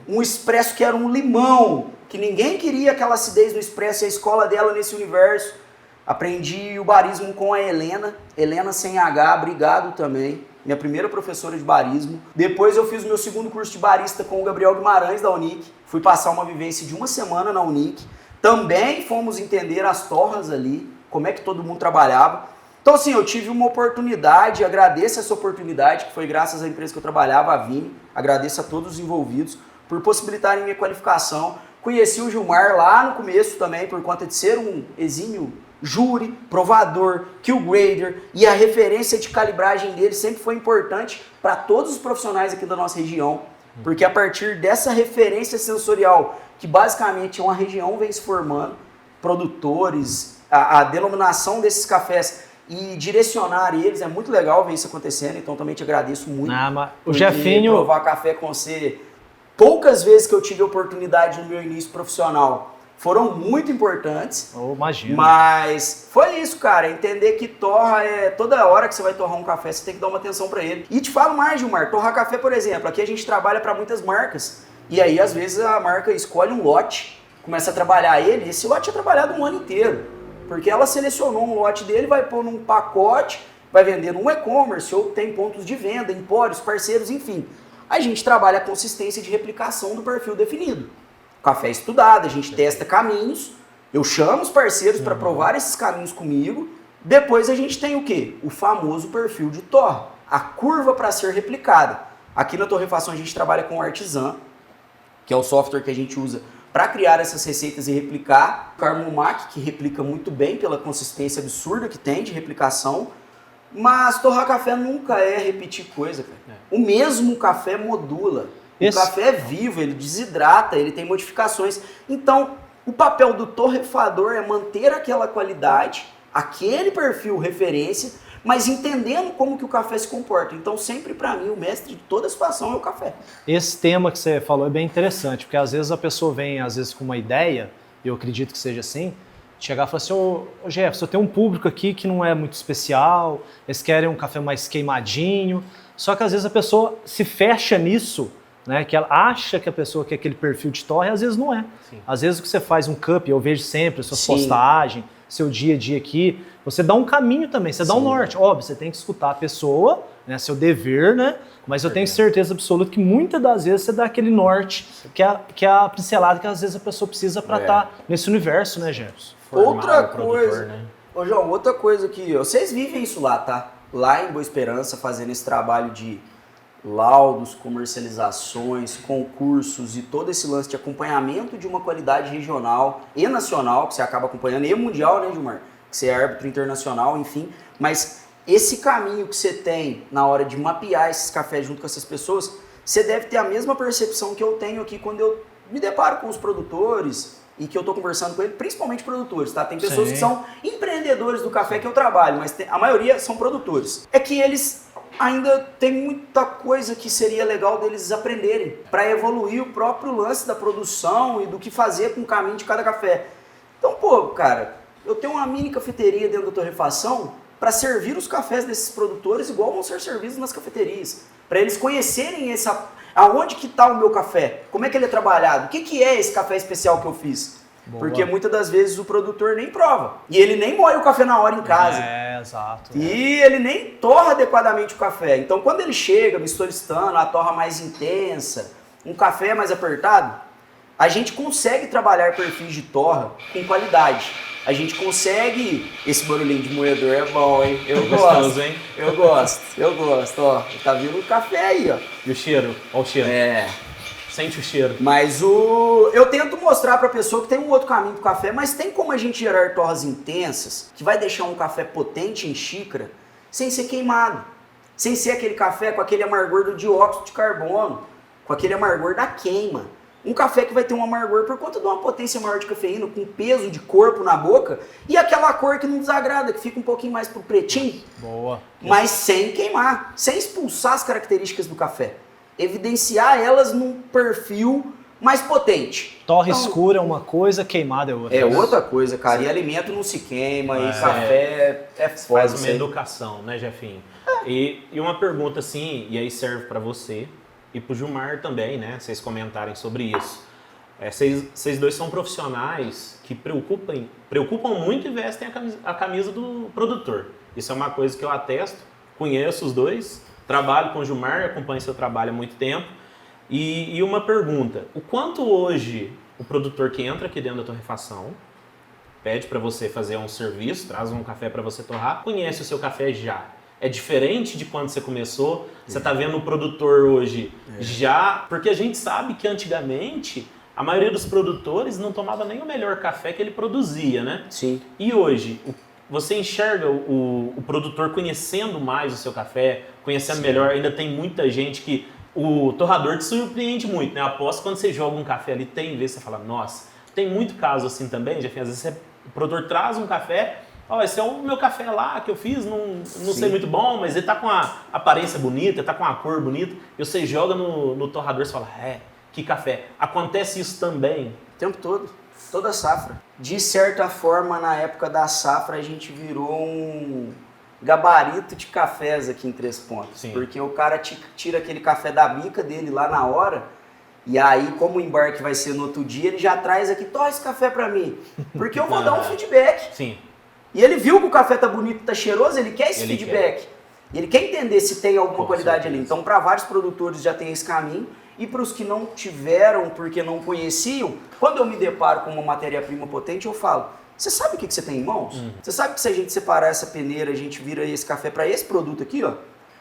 Um expresso que era um limão, que ninguém queria aquela acidez no expresso e a escola dela nesse universo. Aprendi o barismo com a Helena sem H, obrigado também, minha primeira professora de barismo. Depois eu fiz o meu segundo curso de barista com o Gabriel Guimarães da Unic, fui passar uma vivência de uma semana na Unic. Também fomos entender as torras ali, como é que todo mundo trabalhava. Então assim, eu tive uma oportunidade, agradeço essa oportunidade, que foi graças à empresa que eu trabalhava, a Vini, agradeço a todos os envolvidos por possibilitarem minha qualificação. Conheci o Gilmar lá no começo também, por conta de ser um exímio júri, provador, kill grader, e a referência de calibragem dele sempre foi importante para todos os profissionais aqui da nossa região, porque a partir dessa referência sensorial, que basicamente uma região vem se formando, produtores, a denominação desses cafés e direcionar eles, é muito legal ver isso acontecendo, então também te agradeço muito. O Jefinho... provar café com você, poucas vezes que eu tive a oportunidade no meu início profissional, foram muito importantes, imagino. Mas foi isso, cara, entender que torra toda hora que você vai torrar um café, você tem que dar uma atenção para ele. E te falo mais, Gilmar, torrar café, por exemplo, aqui a gente trabalha para muitas marcas, e aí às vezes a marca escolhe um lote, começa a trabalhar ele, e esse lote é trabalhado um ano inteiro, porque ela selecionou um lote dele, vai pôr num pacote, vai vender num e-commerce, ou tem pontos de venda, empórios, parceiros, enfim. A gente trabalha a consistência de replicação do perfil definido. Café estudado, a gente testa caminhos, eu chamo os parceiros para provar esses caminhos comigo, depois a gente tem o quê? O famoso perfil de torra, a curva para ser replicada. Aqui na torrefação a gente trabalha com o Artisan, que é o software que a gente usa para criar essas receitas e replicar. O Carmomac, que replica muito bem pela consistência absurda que tem de replicação, mas torrar café nunca é repetir coisa, cara. O mesmo café modula. O café é vivo, ele desidrata, ele tem modificações. Então, o papel do torrefador é manter aquela qualidade, aquele perfil referência, mas entendendo como que o café se comporta. Então, sempre para mim, o mestre de toda situação é o café. Esse tema que você falou é bem interessante, porque às vezes a pessoa vem com uma ideia, eu acredito que seja assim, chegar e falar assim, ô Jefferson, eu tenho um público aqui que não é muito especial, eles querem um café mais queimadinho, só que às vezes a pessoa se fecha nisso, né, que ela acha que a pessoa quer aquele perfil de torre, às vezes não é. Sim. Às vezes que você faz um cup, eu vejo sempre suas postagens, seu dia a dia aqui, você dá um caminho também, você dá um norte. Óbvio, você tem que escutar a pessoa, né, seu dever, né? Mas eu tenho certeza absoluta que muitas das vezes você dá aquele norte, que é a pincelada que às vezes a pessoa precisa para estar nesse universo, né, Jefferson? Outra coisa, né? Ô João, outra coisa que vocês vivem isso lá, tá? Lá em Boa Esperança, fazendo esse trabalho de laudos, comercializações, concursos e todo esse lance de acompanhamento de uma qualidade regional e nacional, que você acaba acompanhando, e mundial, né, Gilmar? Que você é árbitro internacional, enfim. Mas esse caminho que você tem na hora de mapear esses cafés junto com essas pessoas, você deve ter a mesma percepção que eu tenho aqui quando eu me deparo com os produtores e que eu tô conversando com ele, principalmente produtores, tá? Tem pessoas Sim. que são empreendedores do café que eu trabalho, mas a maioria são produtores. É que eles ainda tem muita coisa que seria legal deles aprenderem para evoluir o próprio lance da produção e do que fazer com o caminho de cada café. Então, pô, cara, eu tenho uma mini cafeteria dentro da torrefação para servir os cafés desses produtores igual vão ser servidos nas cafeterias, para eles conhecerem aonde que está o meu café, como é que ele é trabalhado, o que que é esse café especial que eu fiz. Boa. Porque muitas das vezes o produtor nem prova. E ele nem moe o café na hora em casa. Exato. E ele nem torra adequadamente o café. Então quando ele chega me solicitando a torra mais intensa, um café mais apertado, a gente consegue trabalhar perfis de torra com qualidade. A gente consegue... Esse barulhinho de moedor é bom, hein? Eu gosto, hein? Eu gosto, ó. Tá vindo o café aí, ó. E o cheiro? Olha o cheiro. Sente o cheiro. Mas eu tento mostrar para a pessoa que tem um outro caminho pro café, mas tem como a gente gerar torras intensas, que vai deixar um café potente em xícara, sem ser queimado. Sem ser aquele café com aquele amargor do dióxido de carbono, com aquele amargor da queima. Um café que vai ter um amargor por conta de uma potência maior de cafeína, com peso de corpo na boca, e aquela cor que não desagrada, que fica um pouquinho mais pro pretinho. Boa. Mas sem queimar, sem expulsar as características do café. Evidenciar elas num perfil mais potente. Torra escura é uma coisa, queimada é outra. É outra coisa, cara. E alimento não se queima, e café é foda. Faz uma educação, né, Jefinho? E uma pergunta assim, e aí serve para você e pro Gilmar também, né? Vocês comentarem sobre isso. Vocês dois são profissionais que preocupam muito e vestem a camisa do produtor. Isso é uma coisa que eu atesto, conheço os dois. Trabalho com o Gilmar, acompanho seu trabalho há muito tempo. E uma pergunta, o quanto hoje o produtor que entra aqui dentro da torrefação, pede para você fazer um serviço, traz um café para você torrar, conhece o seu café já? É diferente de quando você começou? Você está vendo o produtor hoje já? Porque a gente sabe que antigamente a maioria dos produtores não tomava nem o melhor café que ele produzia, né? Sim. E hoje, você enxerga o produtor conhecendo mais o seu café, conhecendo melhor, ainda tem muita gente que... O torrador te surpreende muito, né? Aposto quando você joga um café ali, tem vezes você fala, nossa, tem muito caso assim também, já às vezes o produtor traz um café, ó, esse é o meu café lá que eu fiz, não sei muito bom, mas ele tá com a aparência bonita, tá com a cor bonita, e você joga no torrador e você fala, que café. Acontece isso também? O tempo todo. Toda a safra. De certa forma, na época da safra, a gente virou um gabarito de cafés aqui em Três Pontos. Sim. Porque o cara tira aquele café da bica dele lá na hora, e aí, como o embarque vai ser no outro dia, ele já traz aqui, toma esse café pra mim. Porque eu vou dar um feedback. Sim. E ele viu que o café tá bonito, tá cheiroso, ele quer esse Ele feedback. E ele quer entender se tem alguma Com qualidade certeza. ali. Então, para vários produtores já tem esse caminho. E para os que não tiveram, porque não conheciam, quando eu me deparo com uma matéria-prima potente, eu falo, você sabe o que você tem em mãos? Você sabe que se a gente separar essa peneira, a gente vira esse café para esse produto aqui, ó?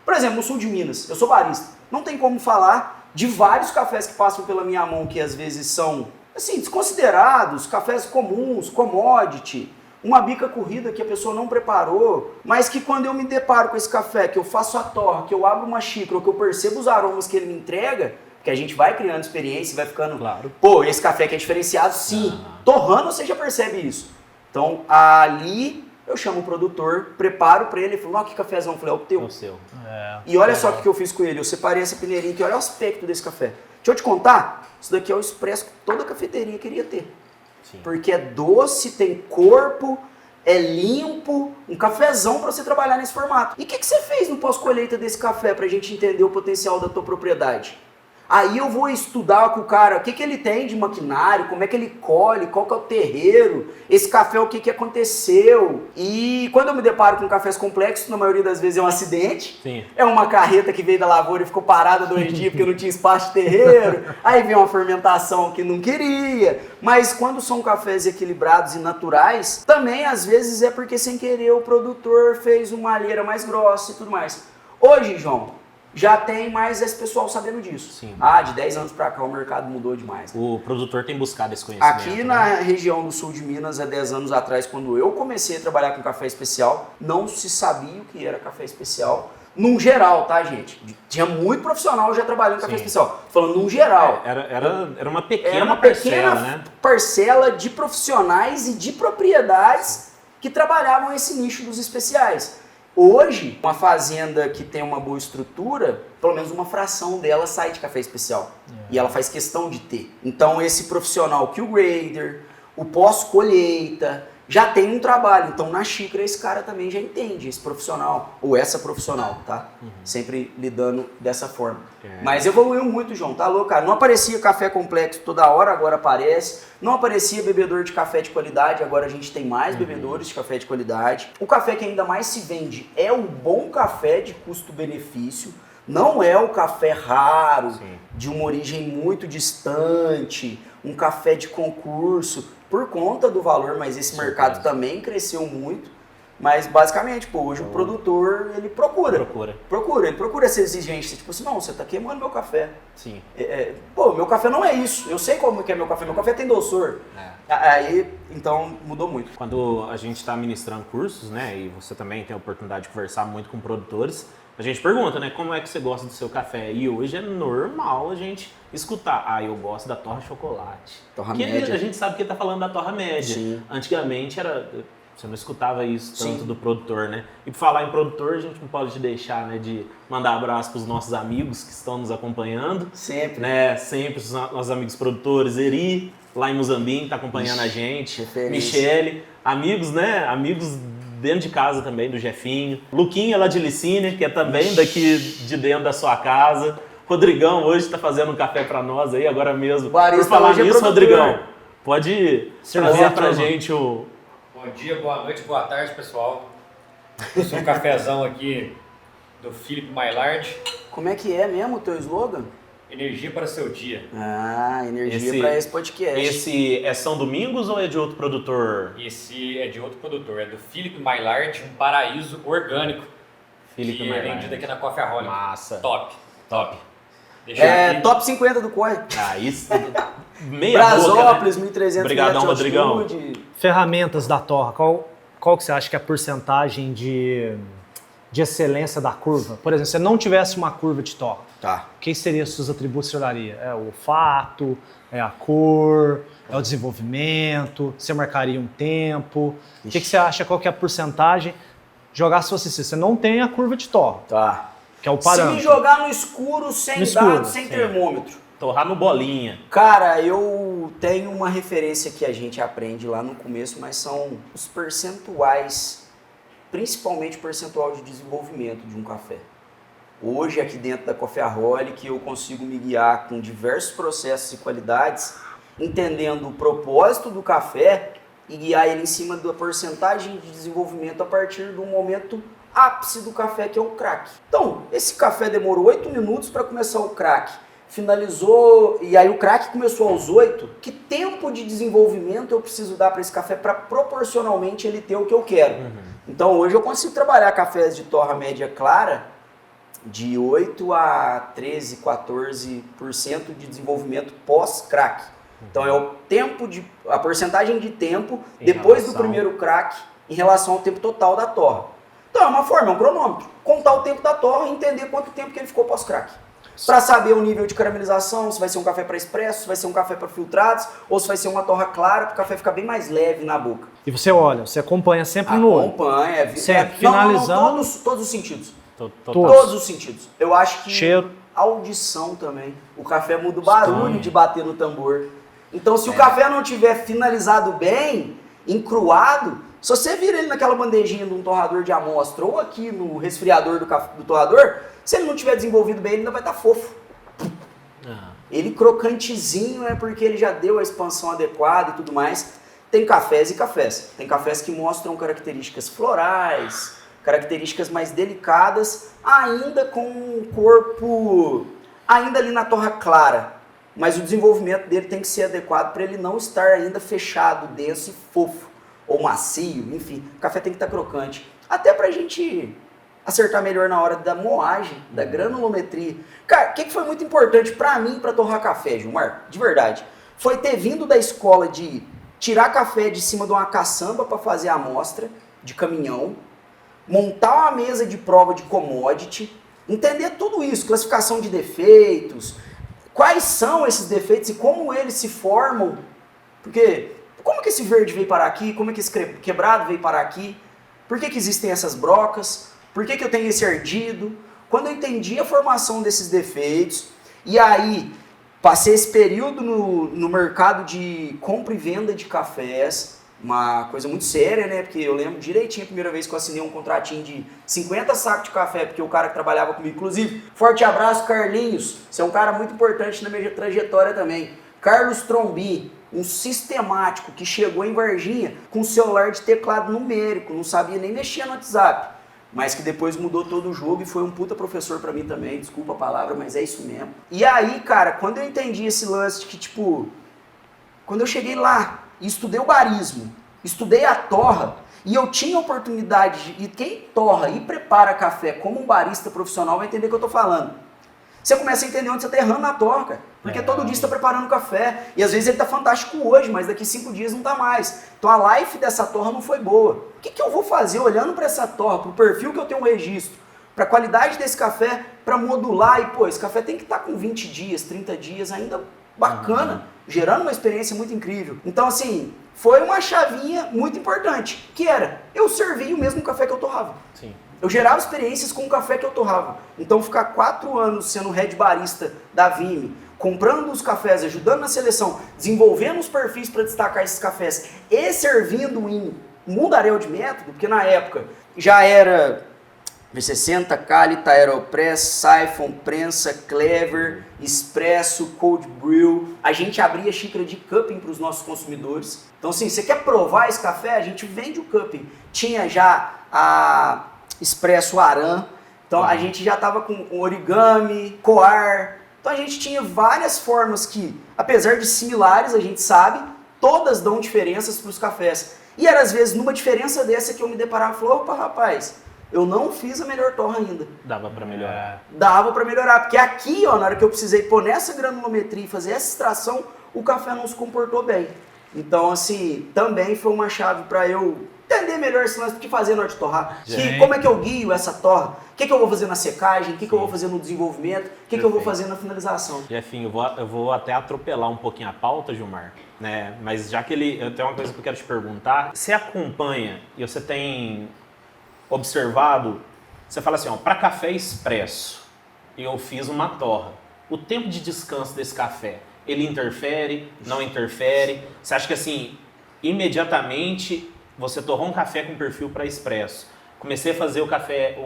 Por exemplo, no sul de Minas, eu sou barista. Não tem como falar de vários cafés que passam pela minha mão, que às vezes são, assim, desconsiderados, cafés comuns, commodity, uma bica corrida que a pessoa não preparou, mas que quando eu me deparo com esse café, que eu faço a torra, que eu abro uma xícara, ou que eu percebo os aromas que ele me entrega, porque a gente vai criando experiência e vai ficando, Claro. pô, esse café aqui é diferenciado, sim. Torrando, você já percebe isso. Então, ali, eu chamo o produtor, preparo pra ele, e falo, ó, que cafezão, eu falei, é o teu. O seu. E olha só o que eu fiz com ele, eu separei essa peneirinha aqui, olha o aspecto desse café. Deixa eu te contar, isso daqui é o expresso que toda cafeteria queria ter. Sim. Porque é doce, tem corpo, é limpo, um cafezão para você trabalhar nesse formato. E o que você fez no pós-colheita desse café pra gente entender o potencial da tua propriedade? Aí eu vou estudar com o cara o que ele tem de maquinário, como é que ele colhe, qual que é o terreiro, esse café, o que aconteceu. E quando eu me deparo com cafés complexos, na maioria das vezes é um acidente. Sim. É uma carreta que veio da lavoura e ficou parada 2 dias porque não tinha espaço de terreiro. Aí vem uma fermentação que não queria. Mas quando são cafés equilibrados e naturais, também às vezes é porque sem querer o produtor fez uma malheira mais grossa e tudo mais. Hoje, João, já tem mais esse pessoal sabendo disso. Sim. De 10 anos pra cá o mercado mudou demais. O produtor tem buscado esse conhecimento. Aqui na região do sul de Minas, há 10 anos atrás, quando eu comecei a trabalhar com café especial, não se sabia o que era café especial. Num geral, tá, gente? Tinha muito profissional já trabalhando em café Sim. especial. Falando num geral. Era uma pequena Era uma parcela, pequena né? parcela de profissionais e de propriedades que trabalhavam esse nicho dos especiais. Hoje, uma fazenda que tem uma boa estrutura, pelo menos uma fração dela sai de café especial. E ela faz questão de ter. Então, esse profissional que o grader, o pós-colheita, já tem um trabalho. Então, na xícara, esse cara também já entende, esse profissional, ou essa profissional, tá? Sempre lidando dessa forma. Mas evoluiu muito, João, tá louco, cara? Não aparecia café complexo toda hora, agora aparece. Não aparecia bebedor de café de qualidade, agora a gente tem mais bebedores de café de qualidade. O café que ainda mais se vende é o bom café de custo-benefício. Não é o café raro, de uma origem muito distante, um café de concurso, por conta do valor, mas esse mercado também cresceu muito. Mas basicamente, pô, hoje o produtor, ele procura ser exigente. Tipo assim, não, você tá queimando meu café. Sim. Pô, meu café não é isso. Eu sei como que é meu café tem doçor. Aí, então, mudou muito. Quando a gente está ministrando cursos, né, e você também tem a oportunidade de conversar muito com produtores, a gente pergunta, né, como é que você gosta do seu café? E hoje é normal a gente escutar, eu gosto da torra chocolate. Torra que média. A gente sabe que ele tá falando da torra média. Sim. Antigamente você não escutava isso tanto Sim. do produtor, né? E por falar em produtor, a gente não pode deixar, né, de mandar abraço para os nossos amigos que estão nos acompanhando. Sempre. Né? Sempre os nossos amigos produtores, Eri, lá em Moçambique, tá acompanhando a gente. referência. Michele, amigos, né? Amigos dentro de casa também, do Jefinho. Luquinha lá de Licínia, que é também daqui de dentro da sua casa. Rodrigão hoje está fazendo um café para nós aí, agora mesmo. Barista por falar hoje é nisso, produtor. Rodrigão, pode trazer pra turma. gente o... Bom dia, boa noite, boa tarde, pessoal. Eu sou um cafezão aqui do Philip Maillard. Como é que é mesmo o teu slogan? Energia para seu dia. Energia para esse podcast. Esse é São Domingos ou é de outro produtor? Esse é de outro produtor, é do Philip Maillard, um paraíso orgânico. Felipe que é vendido aqui na Coffeeholic. Massa. Top. Deixa aqui. Top 50 do Corre. Isso. Meia boca, Brasópolis, né? 1.300 Obrigadão, metros de Rodrigão. altitude. Ferramentas da torra, qual que você acha que é a porcentagem de excelência da curva? Por exemplo, se você não tivesse uma curva de torra, Tá. o que seriam os seus atributos que você daria? É o olfato, é a cor, é o desenvolvimento, você marcaria um tempo? O que você acha, qual que é a porcentagem? Jogar se você não tem a curva de torra, Tá. que é o Se parâmetro. me jogar no escuro, sem No escuro, dados, sem sim. termômetro. Torrar no bolinha. Cara, eu tenho uma referência que a gente aprende lá no começo, mas são os percentuais, principalmente o percentual de desenvolvimento de um café. Hoje, aqui dentro da Coffeeholic, eu consigo me guiar com diversos processos e qualidades, entendendo o propósito do café e guiar ele em cima da porcentagem de desenvolvimento a partir do momento ápice do café, que é o crack. Então, esse café demorou 8 minutos para começar o crack. Finalizou, e aí o crack começou aos 8. Que tempo de desenvolvimento eu preciso dar para esse café para proporcionalmente ele ter o que eu quero? Então hoje eu consigo trabalhar cafés de torra média clara de 8 a 13, 14% de desenvolvimento pós-crack. Então é o tempo a porcentagem de tempo depois do primeiro crack em relação ao tempo total da torra. Então é uma forma, é um cronômetro. Contar o tempo da torra e entender quanto tempo que ele ficou pós-crack. Para saber o nível de caramelização, se vai ser um café para expresso, se vai ser um café para filtrados, ou se vai ser uma torra clara, para o café ficar bem mais leve na boca. E você olha, você acompanha sempre no olho. Acompanha. Sempre, finalizando. Não, todos os sentidos. Total. Todos os sentidos. Eu acho que Cheiro. audição também. O café muda o barulho de bater no tambor. Então, se o café não tiver finalizado bem, encruado, se você vira ele naquela bandejinha de um torrador de amostra ou aqui no resfriador do torrador, se ele não tiver desenvolvido bem, ele ainda vai estar fofo. Ele crocantezinho é porque ele já deu a expansão adequada e tudo mais. Tem cafés e cafés. Tem cafés que mostram características florais, características mais delicadas, ainda com um corpo ainda ali na torra clara. Mas o desenvolvimento dele tem que ser adequado para ele não estar ainda fechado, denso e fofo. Ou macio, enfim. O café tem que estar crocante. Até para a gente acertar melhor na hora da moagem, da granulometria. Cara, o que foi muito importante para mim para torrar café, Gilmar? De verdade. Foi ter vindo da escola de tirar café de cima de uma caçamba para fazer a amostra de caminhão, montar uma mesa de prova de commodity, entender tudo isso, classificação de defeitos, quais são esses defeitos e como eles se formam, porque como que esse verde veio parar aqui, como é que esse quebrado veio parar aqui, por que existem essas brocas, por que eu tenho esse ardido. Quando eu entendi a formação desses defeitos, e aí passei esse período no mercado de compra e venda de cafés, uma coisa muito séria, né? Porque eu lembro direitinho a primeira vez que eu assinei um contratinho de 50 sacos de café, porque o cara que trabalhava comigo, inclusive, forte abraço, Carlinhos, você é um cara muito importante na minha trajetória também. Carlos Trombi, um sistemático que chegou em Varginha com celular de teclado numérico, não sabia nem mexer no WhatsApp, mas que depois mudou todo o jogo e foi um puta professor pra mim também, desculpa a palavra, mas é isso mesmo. E aí, cara, quando eu entendi esse lance de que, tipo, quando eu cheguei lá e estudei o barismo, estudei a torra, e eu tinha oportunidade de... E quem torra e prepara café como um barista profissional vai entender o que eu tô falando. Você começa a entender onde você tá errando na torra, cara. Porque todo dia você tá preparando café. E às vezes ele tá fantástico hoje, mas daqui 5 dias não tá mais. Então a life dessa torra não foi boa. O que eu vou fazer olhando para essa torra, pro perfil que eu tenho um registro, pra qualidade desse café, pra modular? E pô, esse café tem que estar com 20 dias, 30 dias ainda bacana, gerando uma experiência muito incrível. Então assim, foi uma chavinha muito importante, que era, eu servi o mesmo café que eu torrava. Sim. Eu gerava experiências com o café que eu torrava. Então ficar 4 anos sendo head barista da Vime, comprando os cafés, ajudando na seleção, desenvolvendo os perfis para destacar esses cafés e servindo em mundaréu de método, porque na época já era V60, Calita, Aeropress, Siphon, Prensa, Clever, Espresso, Cold Brew. A gente abria xícara de cupping para os nossos consumidores. Então assim, você quer provar esse café? A gente vende o cupping. Tinha já a Espresso Aran, então a gente já estava com origami, coar, então a gente tinha várias formas que, apesar de similares, a gente sabe, todas dão diferenças para os cafés. E era às vezes numa diferença dessa que eu me deparava e falava, opa rapaz, eu não fiz a melhor torra ainda. Dava para melhorar. Dava para melhorar, porque aqui, ó, na hora que eu precisei pôr nessa granulometria e fazer essa extração, o café não se comportou bem. Então assim, também foi uma chave para eu entender melhor esse lance do que fazer na hora de torrar. Que, como é que eu guio essa torra? O que eu vou fazer na secagem? O que eu vou fazer no desenvolvimento? O que eu vou fazer na finalização? Jefinho, eu vou até atropelar um pouquinho a pauta, Gilmar, né? Mas já que eu tenho uma coisa que eu quero te perguntar. Você acompanha e você tem observado, você fala assim, ó, para café expresso, eu fiz uma torra. O tempo de descanso desse café, ele interfere, não interfere? Você acha que assim, imediatamente você torrou um café com perfil para expresso, comecei a fazer o café,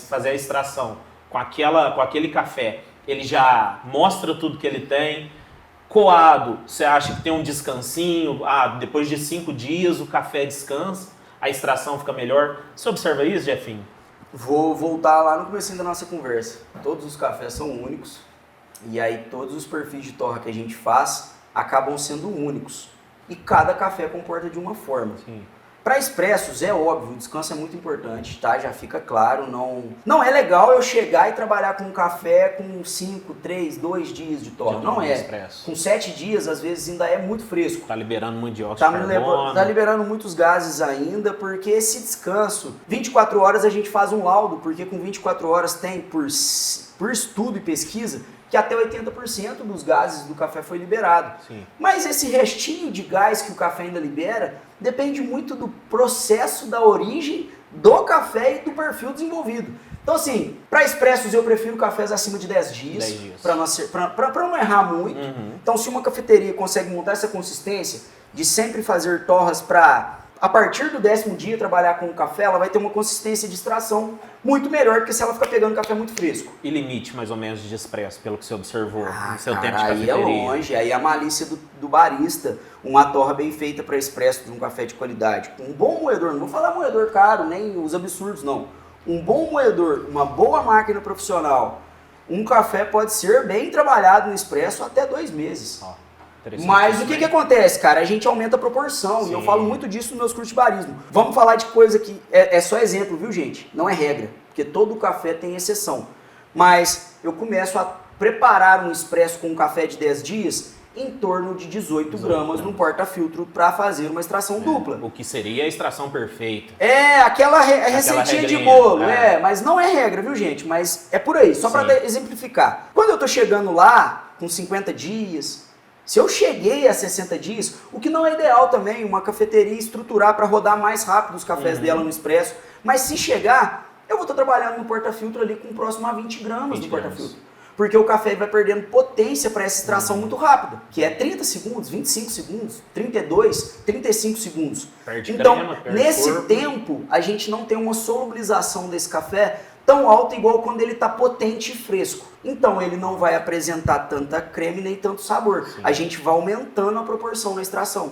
fazer a extração com aquele café, ele já mostra tudo que ele tem. Coado, você acha que tem um descansinho, depois de 5 dias o café descansa, a extração fica melhor. Você observa isso, Jefinho? Vou voltar lá no começo da nossa conversa. Todos os cafés são únicos, e aí todos os perfis de torra que a gente faz acabam sendo únicos. E cada café comporta de uma forma. Para expressos, é óbvio, o descanso é muito importante, tá? Já fica claro, não é legal eu chegar e trabalhar com um café com 5, 3, 2 dias de torra, não é. Expresso. Com 7 dias, às vezes, ainda é muito fresco. Tá liberando muito dióxido de carbono. Tá liberando muitos gases ainda, porque esse descanso, 24 horas a gente faz um laudo, porque com 24 horas tem, por estudo e pesquisa, que até 80% dos gases do café foi liberado. Sim. Mas esse restinho de gás que o café ainda libera depende muito do processo da origem do café e do perfil desenvolvido. Então assim, para expressos eu prefiro cafés acima de 10 dias, para não errar muito. Então se uma cafeteria consegue montar essa consistência de sempre fazer torras para... A partir do 10º dia trabalhar com o café, ela vai ter uma consistência de extração muito melhor do que se ela ficar pegando café muito fresco. E limite, mais ou menos, de expresso, pelo que você observou no seu cara, tempo de cafeteria? Aí é longe, aí a malícia do barista, uma torra bem feita para expresso de um café de qualidade. Um bom moedor, não vou falar moedor caro, nem os absurdos, não. Um bom moedor, uma boa máquina profissional, um café pode ser bem trabalhado no expresso até 2 meses. Mas o que acontece, cara? A gente aumenta a proporção. Sim. E eu falo muito disso nos meus cursos de barismo. Vamos falar de coisa que é só exemplo, viu, gente? Não é regra, porque todo café tem exceção. Mas eu começo a preparar um expresso com um café de 10 dias em torno de 18 gramas no porta-filtro para fazer uma extração dupla. O que seria a extração perfeita. É, aquela receitinha de bolo, mas não é regra, viu, gente? Mas é por aí, só para exemplificar. Quando eu tô chegando lá, com 50 dias, se eu cheguei a 60 dias, o que não é ideal também, uma cafeteria estruturar para rodar mais rápido os cafés dela no expresso, mas se chegar, eu vou estar trabalhando no porta-filtro ali com próximo a 20 gramas no porta-filtro. Porque o café vai perdendo potência para essa extração muito rápida, que é 30 segundos, 25 segundos, 32, 35 segundos. Então, nesse tempo, a gente não tem uma solubilização desse café tão alta igual quando ele está potente e fresco. Então, ele não vai apresentar tanta creme nem tanto sabor. A gente vai aumentando a proporção na extração.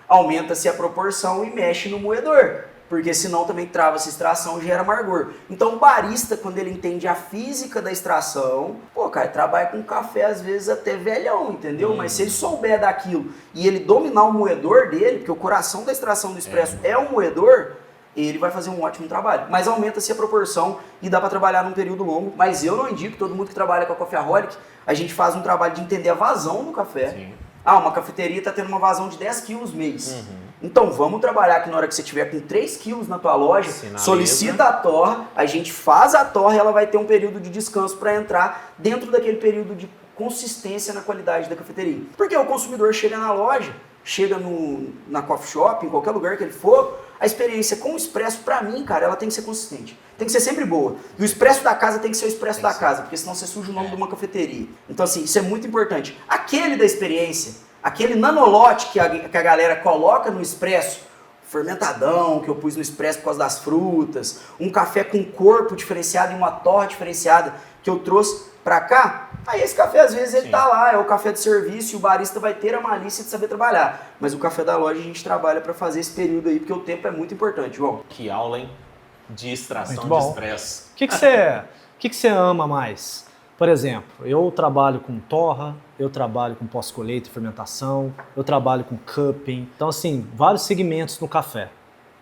Aumenta-se a proporção e mexe no moedor. Porque senão também trava essa extração e gera amargor. Então o barista, quando ele entende a física da extração, cara, trabalha com café às vezes até velhão, entendeu? Mas se ele souber daquilo e ele dominar o moedor dele, porque o coração da extração do expresso é o moedor, ele vai fazer um ótimo trabalho. Mas aumenta-se a proporção e dá para trabalhar num período longo. Mas eu não indico, todo mundo que trabalha com a Coffeeholic, a gente faz um trabalho de entender a vazão do café. Sim. Uma cafeteria está tendo uma vazão de 10 quilos mês. Então vamos trabalhar que na hora que você tiver com 3 quilos na tua loja, solicita a torra, a gente faz a torra e ela vai ter um período de descanso para entrar dentro daquele período de consistência na qualidade da cafeteria. Porque o consumidor chega na loja, chega na coffee shop, em qualquer lugar que ele for, a experiência com o expresso, pra mim, cara, ela tem que ser consistente. Tem que ser sempre boa. E o expresso da casa tem que ser o expresso da casa, porque senão você suja o nome de uma cafeteria. Então, assim, isso é muito importante. Aquele da experiência, aquele nanolote que a galera coloca no expresso, fermentadão, que eu pus no expresso por causa das frutas, um café com corpo diferenciado e uma torra diferenciada que eu trouxe pra cá, aí esse café às vezes ele tá lá, é o café de serviço e o barista vai ter a malícia de saber trabalhar. Mas o café da loja a gente trabalha pra fazer esse período aí, porque o tempo é muito importante, João. Que aula, hein? De extração de expresso. O que você ama mais? Por exemplo, eu trabalho com torra, eu trabalho com pós-colheita e fermentação, eu trabalho com cupping. Então, assim, vários segmentos no café.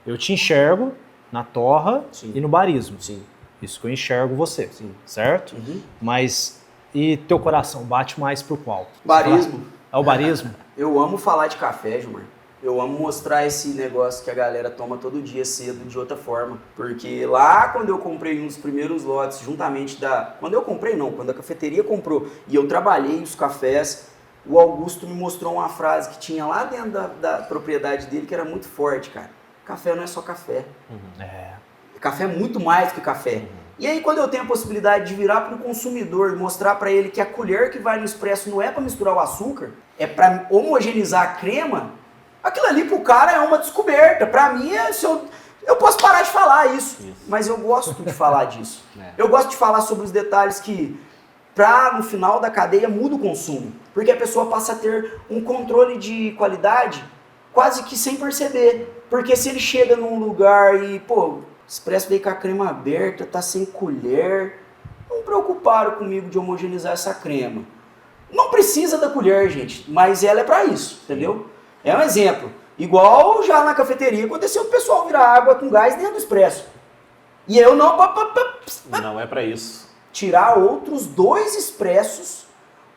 Eu te enxergo na torra e no barismo. Sim. Isso que eu enxergo você, certo? Mas, e teu coração bate mais por qual? Barismo. É o barismo? Eu amo falar de café, Gilmar. Eu amo mostrar esse negócio que a galera toma todo dia cedo de outra forma. Porque lá quando eu comprei um dos primeiros lotes, juntamente Quando eu comprei não, quando a cafeteria comprou e eu trabalhei os cafés, o Augusto me mostrou uma frase que tinha lá dentro da propriedade dele que era muito forte, cara. Café não é só café. Café é muito mais do que café. E aí quando eu tenho a possibilidade de virar para o consumidor e mostrar para ele que a colher que vai no expresso não é para misturar o açúcar, é para homogeneizar a crema, aquilo ali pro cara é uma descoberta. Pra mim, eu posso parar de falar isso, mas eu gosto de falar disso. Eu gosto de falar sobre os detalhes que, no final da cadeia, muda o consumo. Porque a pessoa passa a ter um controle de qualidade quase que sem perceber. Porque se ele chega num lugar e, expresso veio com a crema aberta, tá sem colher, não preocuparam comigo de homogeneizar essa crema. Não precisa da colher, gente, mas ela é pra isso, entendeu? É um exemplo. Igual já na cafeteria aconteceu o pessoal virar água com gás dentro do expresso. E eu não... Não é pra isso. Tirar outros 2 expressos,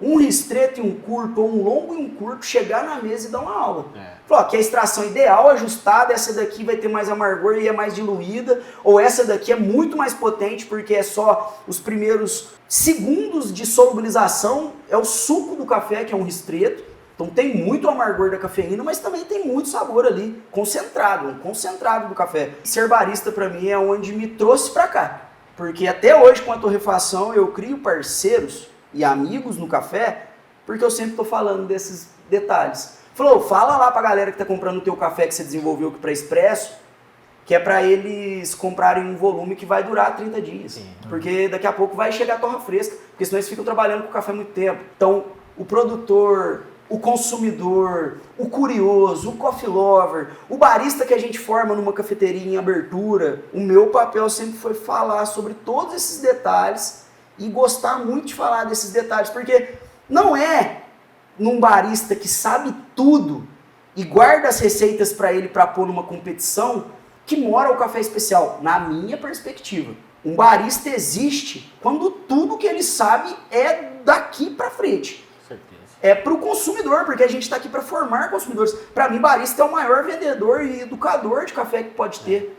um ristreto e um curto, ou um longo e um curto, chegar na mesa e dar uma aula. Falou, que a extração ideal, ajustada, essa daqui vai ter mais amargor e é mais diluída, ou essa daqui é muito mais potente porque é só os primeiros segundos de solubilização, é o suco do café, que é um ristreto. Então tem muito amargor da cafeína, mas também tem muito sabor ali, concentrado, um concentrado do café. Ser barista para mim é onde me trouxe para cá. Porque até hoje com a torrefação eu crio parceiros e amigos no café, porque eu sempre estou falando desses detalhes. Falou, fala lá pra galera que tá comprando o teu café que você desenvolveu aqui para expresso, que é para eles comprarem um volume que vai durar 30 dias. Porque daqui a pouco vai chegar a torra fresca, porque senão eles ficam trabalhando com o café muito tempo. Então o produtor, o consumidor, o curioso, o coffee lover, o barista que a gente forma numa cafeteria em abertura, o meu papel sempre foi falar sobre todos esses detalhes e gostar muito de falar desses detalhes, porque não é num barista que sabe tudo e guarda as receitas para ele para pôr numa competição que mora o café especial, na minha perspectiva. Um barista existe quando tudo que ele sabe é daqui para frente. é para o consumidor, porque a gente está aqui para formar consumidores. Para mim, barista é o maior vendedor e educador de café que pode ter.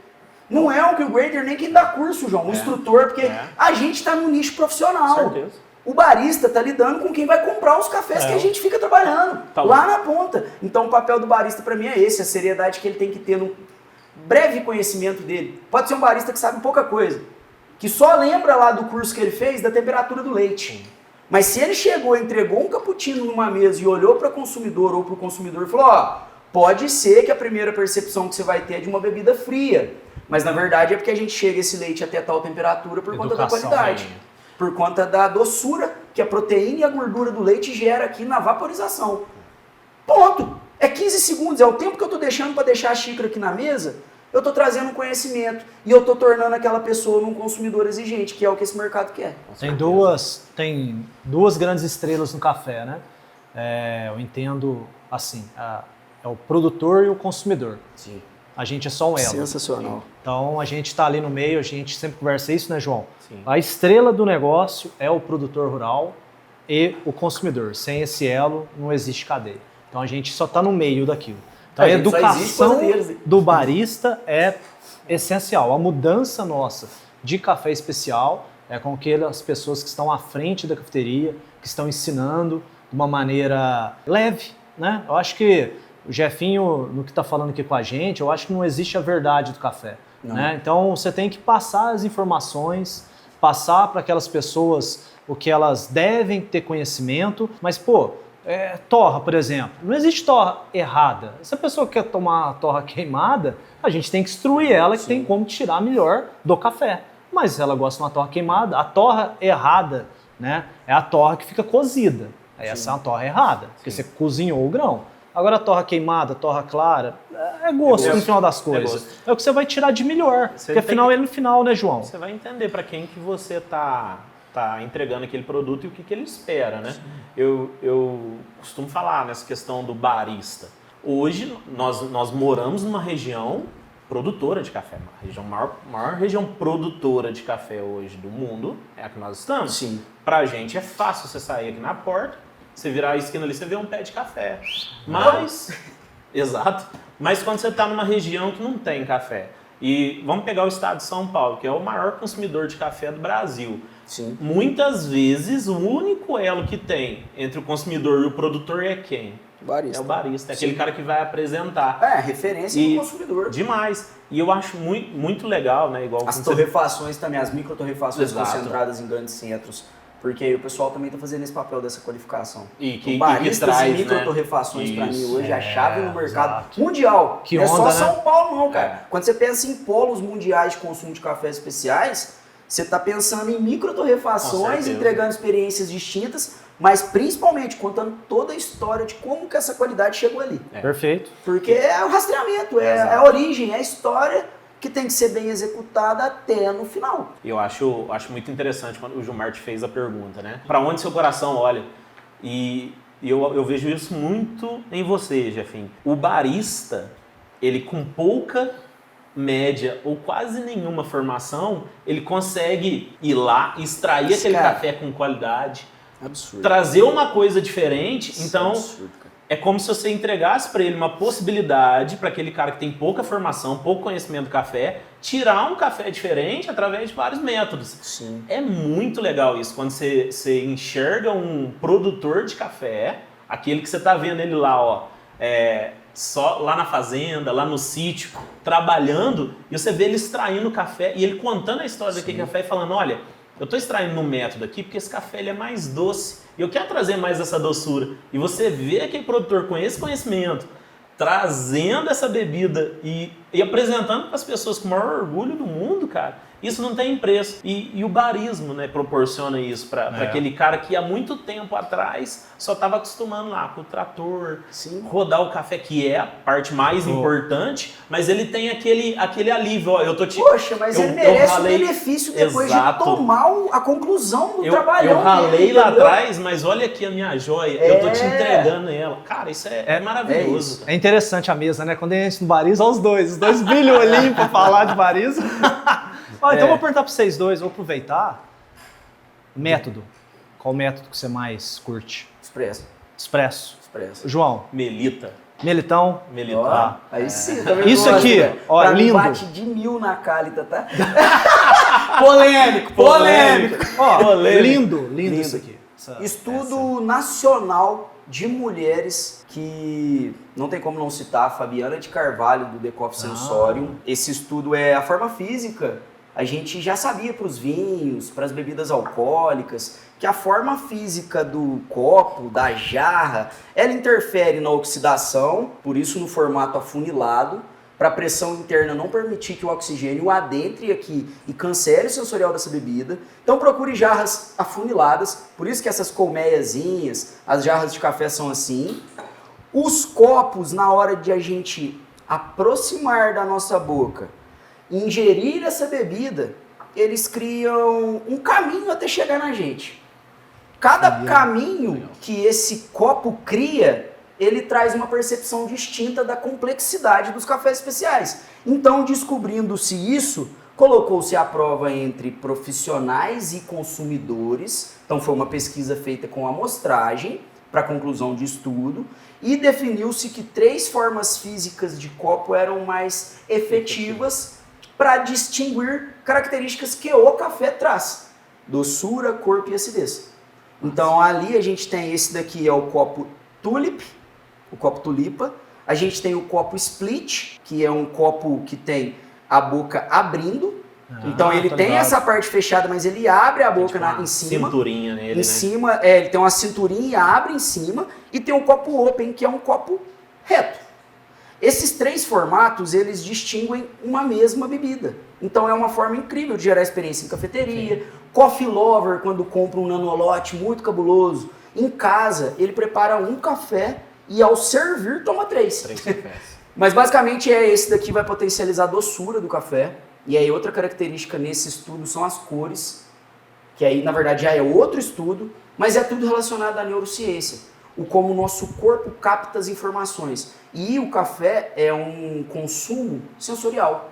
Não é o que o grader nem quem dá curso, João, o instrutor, porque a gente está no nicho profissional. Com certeza. O barista está lidando com quem vai comprar os cafés que a gente fica trabalhando, lá na ponta. Então o papel do barista para mim é esse, a seriedade que ele tem que ter no breve conhecimento dele. Pode ser um barista que sabe pouca coisa, que só lembra lá do curso que ele fez da temperatura do leite. Mas se ele chegou e entregou um cappuccino numa mesa e olhou para o consumidor ou para o consumidor e falou, ó, pode ser que a primeira percepção que você vai ter é de uma bebida fria, mas na verdade é porque a gente chega esse leite até tal temperatura por conta da qualidade, por conta da doçura que a proteína e a gordura do leite gera aqui na vaporização. Ponto! É 15 segundos, é o tempo que eu estou deixando para deixar a xícara aqui na mesa, eu estou trazendo um conhecimento e eu estou tornando aquela pessoa um consumidor exigente, que é o que esse mercado quer. Tem duas grandes estrelas no café, né? Eu entendo assim, é o produtor e o consumidor. Sim. A gente é só um elo. Sensacional. Então a gente está ali no meio, a gente sempre conversa isso, né, João? Sim. A estrela do negócio é o produtor rural e o consumidor. Sem esse elo não existe cadeia. Então a gente só está no meio daquilo. Então, a educação do barista é essencial. A mudança nossa de café especial é com aquelas pessoas que estão à frente da cafeteria, que estão ensinando de uma maneira leve, né? Eu acho que o Jefinho, no que está falando aqui com a gente, eu acho que não existe a verdade do café. Né? Então você tem que passar as informações, passar para aquelas pessoas o que elas devem ter conhecimento, mas pô, torra, por exemplo, não existe torra errada. Se a pessoa quer tomar torra queimada, a gente tem que instruir ela que tem como tirar melhor do café. Mas se ela gosta de uma torra queimada, a torra errada, né, é a torra que fica cozida. Essa é uma torra errada, porque você cozinhou o grão. Agora a torra queimada, a torra clara, é gosto no final das coisas. É o que você vai tirar de melhor, porque afinal é no final, né, João? Você vai entender para quem que você tá entregando aquele produto e o que ele espera, né? Eu costumo falar nessa questão do barista. Hoje nós moramos numa região produtora de café, maior região produtora de café hoje do mundo é a que nós estamos. Sim. Pra gente é fácil você sair aqui na porta, você virar a esquina ali, você vê um pé de café. Mas, exato, mas quando você está numa região que não tem café, e vamos pegar o estado de São Paulo, que é o maior consumidor de café do Brasil. Sim. Muitas vezes o único elo que tem entre o consumidor e o produtor é quem? Barista. É o barista, é aquele cara que vai apresentar. Referência do consumidor. Demais. E eu acho muito, muito legal, né? Igual as torrefações também, as microtorrefações Exato. concentradas em grandes centros. Porque aí o pessoal também está fazendo esse papel dessa qualificação. E que baristas traz, e microtorrefações, para mim, hoje é a chave no mercado exato. mundial. Que não é onda, só né? São Paulo, não, cara. Quando você pensa em polos mundiais de consumo de cafés especiais, você está pensando em microtorrefações, entregando experiências distintas, mas principalmente contando toda a história de como que essa qualidade chegou ali. Perfeito. Porque é o rastreamento, é a origem, é a história que tem que ser bem executada até no final. Eu acho muito interessante quando o Gilmar te fez a pergunta, né? Para onde seu coração olha? E eu vejo isso muito em você, Jefinho. O barista, ele com pouca média ou quase nenhuma formação, ele consegue ir lá, extrair aquele café com qualidade, absurdo, trazer uma coisa diferente. Então, absurdo, cara. É como se você entregasse para ele uma possibilidade para aquele cara que tem pouca formação, pouco conhecimento do café, tirar um café diferente através de vários métodos. Sim. É muito legal isso, quando você enxerga um produtor de café, aquele que você está vendo ele lá, ó, só lá na fazenda, lá no sítio, trabalhando, e você vê ele extraindo café e ele contando a história daquele café e falando, olha, eu estou extraindo um método aqui porque esse café ele é mais doce e eu quero trazer mais essa doçura. E você vê aquele produtor com esse conhecimento, trazendo essa bebida e apresentando para as pessoas com o maior orgulho do mundo, cara. Isso não tem preço. E o barismo, né, proporciona isso para aquele cara que há muito tempo atrás só estava acostumando lá com o trator, rodar o café, que é a parte mais importante, mas ele tem aquele alívio. Ó, Poxa, mas ele merece o benefício depois de tomar a conclusão do trabalhão. Eu ralei lá atrás, mas olha aqui a minha joia, eu tô te entregando ela. Cara, isso é maravilhoso. É interessante a mesa, né? Quando a gente no barismo, os dois brilham ali para falar de barismo. Então eu vou perguntar para vocês dois, vou aproveitar. Método. Qual método que você mais curte? Expresso. Expresso. João, Melita. Melitão. Ó, aí sim, também Isso gosto, aqui, velho. ó, Pra mim lindo. bate de 1000 na cálida, tá? Polêmico. Ó, Polêmico. lindo isso aqui. Estudo nacional de mulheres que não tem como não citar a Fabiana de Carvalho do The Coffee Sensorium. Esse estudo é a forma física. A gente já sabia para os vinhos, para as bebidas alcoólicas, que a forma física do copo, da jarra, ela interfere na oxidação, por isso no formato afunilado, para a pressão interna não permitir que o oxigênio adentre aqui e cancele o sensorial dessa bebida. Então procure jarras afuniladas, por isso que essas colmeiazinhas, as jarras de café são assim. Os copos, na hora de a gente aproximar da nossa boca, ingerir essa bebida, eles criam um caminho até chegar na gente. Cada caminho que esse copo cria, ele traz uma percepção distinta da complexidade dos cafés especiais. Então, descobrindo-se isso, colocou-se à prova entre profissionais e consumidores. Então, foi uma pesquisa feita com amostragem para conclusão de estudo e definiu-se que 3 formas físicas de copo eram mais efetivas para distinguir características que o café traz: doçura, corpo e acidez. Então ali a gente tem esse daqui, é o copo tulip, o copo tulipa. A gente tem o copo split, que é um copo que tem a boca abrindo. Então ele tem essa parte fechada, mas ele abre a boca em cima. Cinturinha nele, em né? cima, ele tem uma cinturinha e abre em cima. E tem o copo open, que é um copo reto. Esses 3 formatos, eles distinguem uma mesma bebida. Então é uma forma incrível de gerar experiência em cafeteria. Sim. Coffee lover, quando compra um nanolote muito cabuloso, em casa, ele prepara um café e ao servir toma 3. 3 cafés. Mas basicamente esse daqui vai potencializar a doçura do café. E aí outra característica nesse estudo são as cores, que aí na verdade já é outro estudo, mas é tudo relacionado à neurociência. O como o nosso corpo capta as informações. E o café é um consumo sensorial.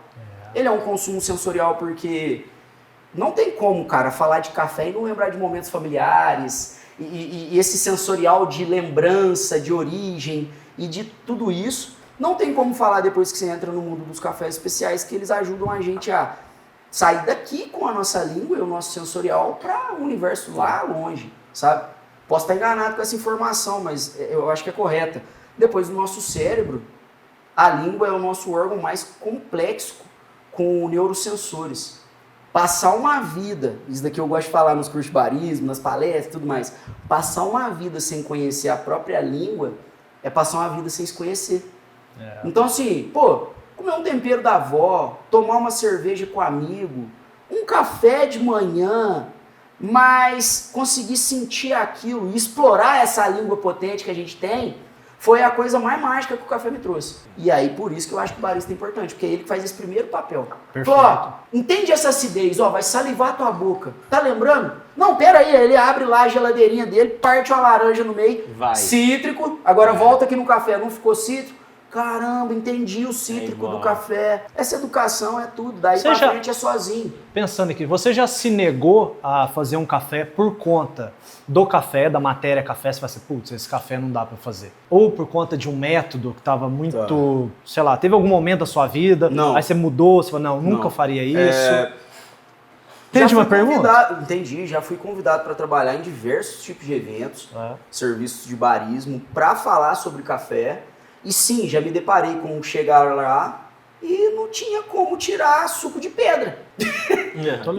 Ele é um consumo sensorial porque não tem como, cara, falar de café e não lembrar de momentos familiares. E esse sensorial de lembrança, de origem e de tudo isso. Não tem como falar depois que você entra no mundo dos cafés especiais, que eles ajudam a gente a sair daqui com a nossa língua e o nosso sensorial para um universo lá longe, sabe? Posso estar enganado com essa informação, mas eu acho que é correta. Depois, no nosso cérebro, a língua é o nosso órgão mais complexo com neurosensores. Passar uma vida, isso daqui eu gosto de falar nos cursos de barismo, nas palestras e tudo mais, passar uma vida sem conhecer a própria língua é passar uma vida sem se conhecer. Então assim, comer um tempero da avó, tomar uma cerveja com amigo, um café de manhã, mas conseguir sentir aquilo e explorar essa língua potente que a gente tem, foi a coisa mais mágica que o café me trouxe. E aí, por isso que eu acho que o barista é importante, porque é ele que faz esse primeiro papel. Perfeito. Entende essa acidez, vai salivar a tua boca. Tá lembrando? Não, pera aí, ele abre lá a geladeirinha dele, parte uma laranja no meio, cítrico, agora volta aqui no café, não ficou cítrico? Caramba, entendi o cítrico do café. Essa educação é tudo, daí pra frente é sozinho. Pensando aqui, você já se negou a fazer um café por conta do café, da matéria café? Você fala assim, putz, esse café não dá pra fazer. Ou por conta de um método que tava muito, sei lá, teve algum momento da sua vida, aí você mudou, você falou, nunca faria isso. Entendi uma pergunta? Entendi, já fui convidado para trabalhar em diversos tipos de eventos, serviços de barismo, para falar sobre café. E sim, já me deparei com chegar lá e não tinha como tirar suco de pedra.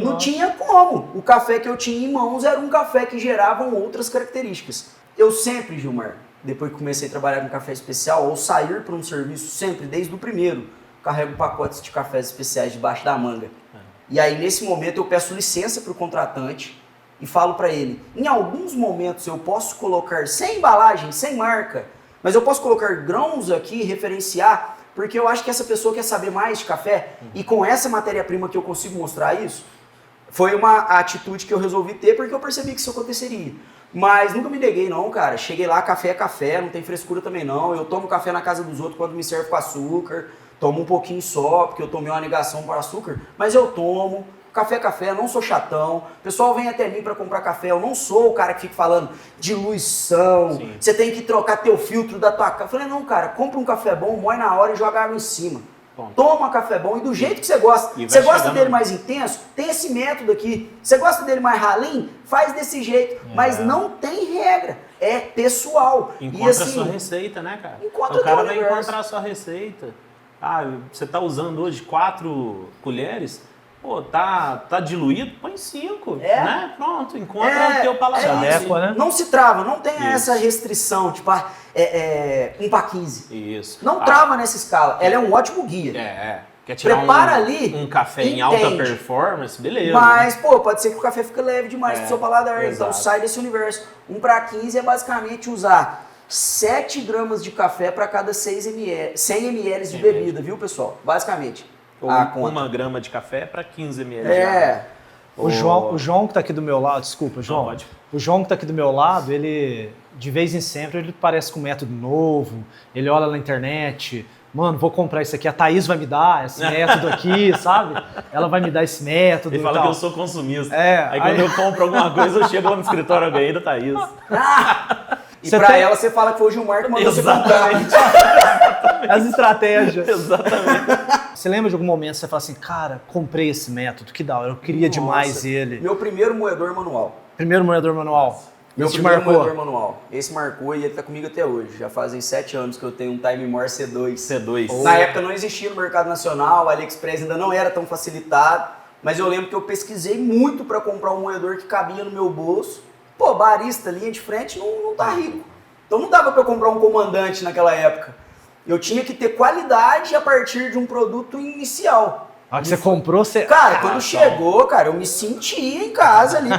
Não tinha como. O café que eu tinha em mãos era um café que gerava outras características. Eu sempre, Gilmar, depois que comecei a trabalhar com café especial, ou sair para um serviço, sempre, desde o primeiro, carrego pacotes de cafés especiais debaixo da manga. E aí, nesse momento, eu peço licença para o contratante e falo para ele, em alguns momentos eu posso colocar sem embalagem, sem marca, mas eu posso colocar grãos aqui, referenciar, porque eu acho que essa pessoa quer saber mais de café e com essa matéria-prima que eu consigo mostrar isso, foi uma atitude que eu resolvi ter porque eu percebi que isso aconteceria. Mas nunca me neguei não, cara. Cheguei lá, café é café, não tem frescura também não. Eu tomo café na casa dos outros quando me serve com açúcar, tomo um pouquinho só, porque eu tomei uma negação para açúcar, mas eu tomo. Café é café, não sou chatão. O pessoal vem até mim para comprar café, eu não sou o cara que fica falando diluição, Sim. você tem que trocar teu filtro da tua casa. Eu falei, não, cara, compra um café bom, moe na hora e joga água em cima. Ponto. Toma café bom e do jeito que você gosta. E vai Você gosta chegando- dele mais intenso? Tem esse método aqui. Você gosta dele mais ralinho? Faz desse jeito. Mas não tem regra. É pessoal. Encontra e assim, a sua receita, né, cara? encontra Então, o cara o teu vai universo. encontrar a sua receita. Ah, você tá usando hoje 4 colheres? Pô, tá diluído? Põe 5, É. né? Pronto, encontra o teu paladar. é adequa, né? Não se trava, não tem Isso. essa restrição, tipo, 1 para 15. Isso. Não trava nessa escala. Ela é um ótimo guia. Quer tirar Prepara ali, um café em alta entende. performance? Beleza. Mas, pô, pode ser que o café fique leve demais É, pro seu paladar. exato. Então sai desse universo. 1 para 15 é basicamente usar 7 gramas de café para cada 100 ml de bebida, viu, pessoal? Basicamente. Ou a conta. 1 grama de café para 15 ml de água. É. O João que tá aqui do meu lado, desculpa, João. pode. O João que tá aqui do meu lado, ele, de vez em sempre, ele parece com um método novo, ele olha na internet, mano, vou comprar isso aqui, a Thaís vai me dar esse método aqui, sabe? Ela vai me dar esse método Ele e fala tal. que eu sou consumista. É, aí quando aí- eu compro alguma coisa, eu chego lá no escritório, eu ganhei da Thaís. E Você pra tem- ela você fala que foi o Gilmar que mandou você comprar. Exatamente. As estratégias. Exatamente. Você lembra de algum momento que você fala assim, cara, comprei esse método, que da hora, eu queria demais Nossa, ele. Meu primeiro moedor manual. Primeiro moedor manual. Meu Esse primeiro marcou. moedor manual. Esse marcou e ele tá comigo até hoje. Já fazem 7 anos que eu tenho um Time More C2. C2. Na época não existia no mercado nacional, o AliExpress ainda não era tão facilitado, mas eu lembro que eu pesquisei muito para comprar um moedor que cabia no meu bolso. Pô, barista, linha de frente, não tá rico. Então não dava para eu comprar um comandante naquela época. Eu tinha que ter qualidade a partir de um produto inicial. A hora que você comprou, você... Cara, quando tá. chegou, cara, eu me sentia em casa ali,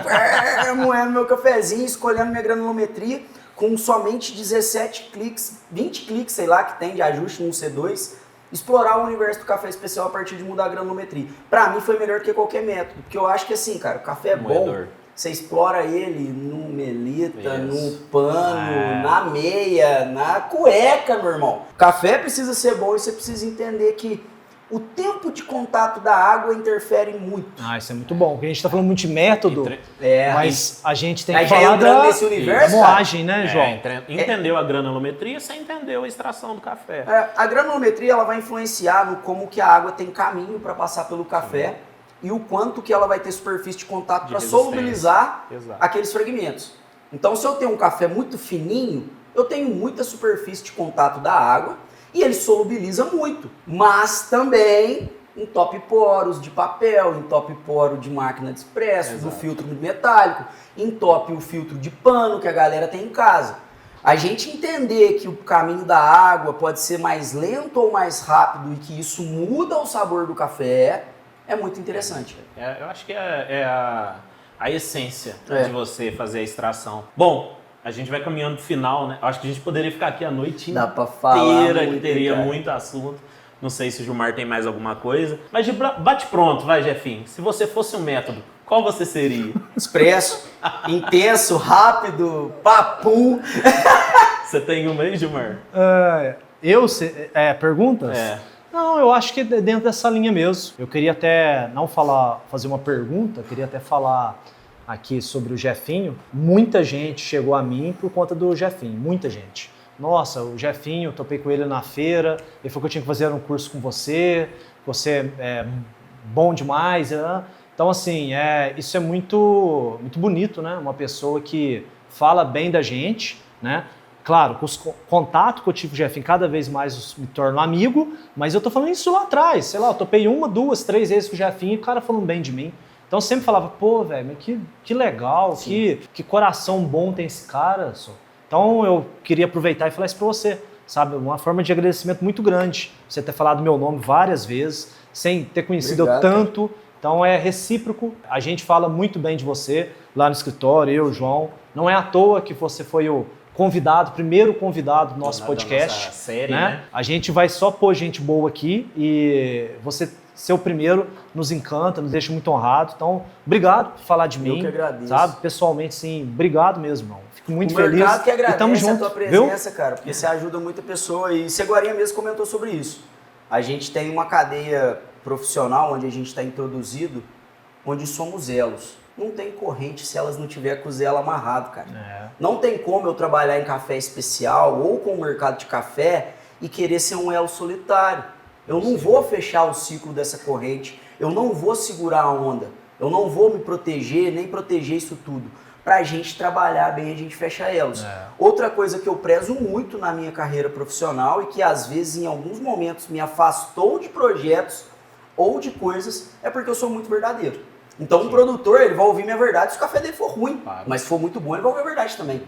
moendo meu cafezinho, escolhendo minha granulometria, com somente 17 cliques, 20 cliques, sei lá, que tem de ajuste no C2, explorar o universo do café especial a partir de mudar a granulometria. Pra mim foi melhor que qualquer método, porque eu acho que assim, cara, o café é bom, Moedor. você explora ele no melita, Isso. no pano, É. na meia, na cueca, meu irmão. Café precisa ser bom e você precisa entender que o tempo de contato da água interfere muito. Ah, isso é muito bom, porque a gente tá falando muito de método, É, mas a gente tem aí que já falar entrando da nesse universo, cara, moagem, né, João? Entendeu a granulometria, você entendeu a extração do café. a granulometria ela vai influenciar no como que a água tem caminho para passar pelo café e o quanto que ela vai ter superfície de contato De para resistência. solubilizar Exato. aqueles fragmentos. Então, se eu tenho um café muito fininho, eu tenho muita superfície de contato da água e ele solubiliza muito, mas também entope poros de papel, entope poro de máquina de expresso, do Exato. filtro metálico, entope o filtro de pano que a galera tem em casa. A gente entender que o caminho da água pode ser mais lento ou mais rápido e que isso muda o sabor do café é muito interessante. Eu acho que é a essência É. de você fazer a extração. Bom, a gente vai caminhando pro final, né? Acho que a gente poderia ficar aqui a noite Dá pra falar inteira, muito, que teria cara. muito assunto. Não sei se o Gilmar tem mais alguma coisa. Mas de bate pronto, vai, Jefinho. Se você fosse um método, qual você seria? Expresso, intenso, rápido, papum. É. Você tem uma aí, Gilmar? Perguntas? É. Não, eu acho que é dentro dessa linha mesmo. Eu queria até não fazer uma pergunta, queria até falar aqui sobre o Jefinho. Muita gente chegou a mim por conta do Jefinho, muita gente. Nossa, o Jefinho, eu topei com ele na feira, ele falou que eu tinha que fazer um curso com você é bom demais. Né? Então, assim, isso é muito, muito bonito, né? Uma pessoa que fala bem da gente, né? Claro, com os contatos que eu tive com o Jefinho, cada vez mais me torno amigo, mas eu tô falando isso lá atrás, sei lá, eu topei 1, 2, 3 vezes com o Jefinho e o cara falando bem de mim. Então eu sempre falava, pô, velho, mas que legal, que coração bom tem esse cara. Só. Então eu queria aproveitar e falar isso pra você, sabe? Uma forma de agradecimento muito grande. Você ter falado meu nome várias vezes, sem ter conhecido Obrigado, eu tanto. Então é recíproco, a gente fala muito bem de você lá no escritório, eu, João. Não é à toa que você foi o primeiro convidado do nosso podcast. Da nossa série, né? né? A gente vai só pôr gente boa aqui e você ser o primeiro nos encanta, nos deixa muito honrado. Então, obrigado por falar de Eu mim. que agradeço. Sabe? Pessoalmente, sim, obrigado mesmo, irmão. Fico muito O feliz. mercado que E tamo agradece a junto, tua viu? presença, cara, porque você ajuda muita pessoa e Ceguarinha mesmo comentou sobre isso. A gente tem uma cadeia profissional onde a gente está introduzido onde somos elos. Não tem corrente se elas não tiver com os elos amarrados, cara. Não tem como eu trabalhar em café especial ou com o mercado de café e querer ser um elo solitário. Eu não vou fechar o ciclo dessa corrente, eu não vou segurar a onda, eu não vou me proteger, nem proteger isso tudo. Pra gente trabalhar bem, a gente fecha elos. Outra coisa que eu prezo muito na minha carreira profissional e que às vezes em alguns momentos me afastou de projetos ou de coisas, é porque eu sou muito verdadeiro. Então, um produtor, ele vai ouvir minha verdade se o café dele for ruim, mas se for muito bom, ele vai ouvir a verdade também.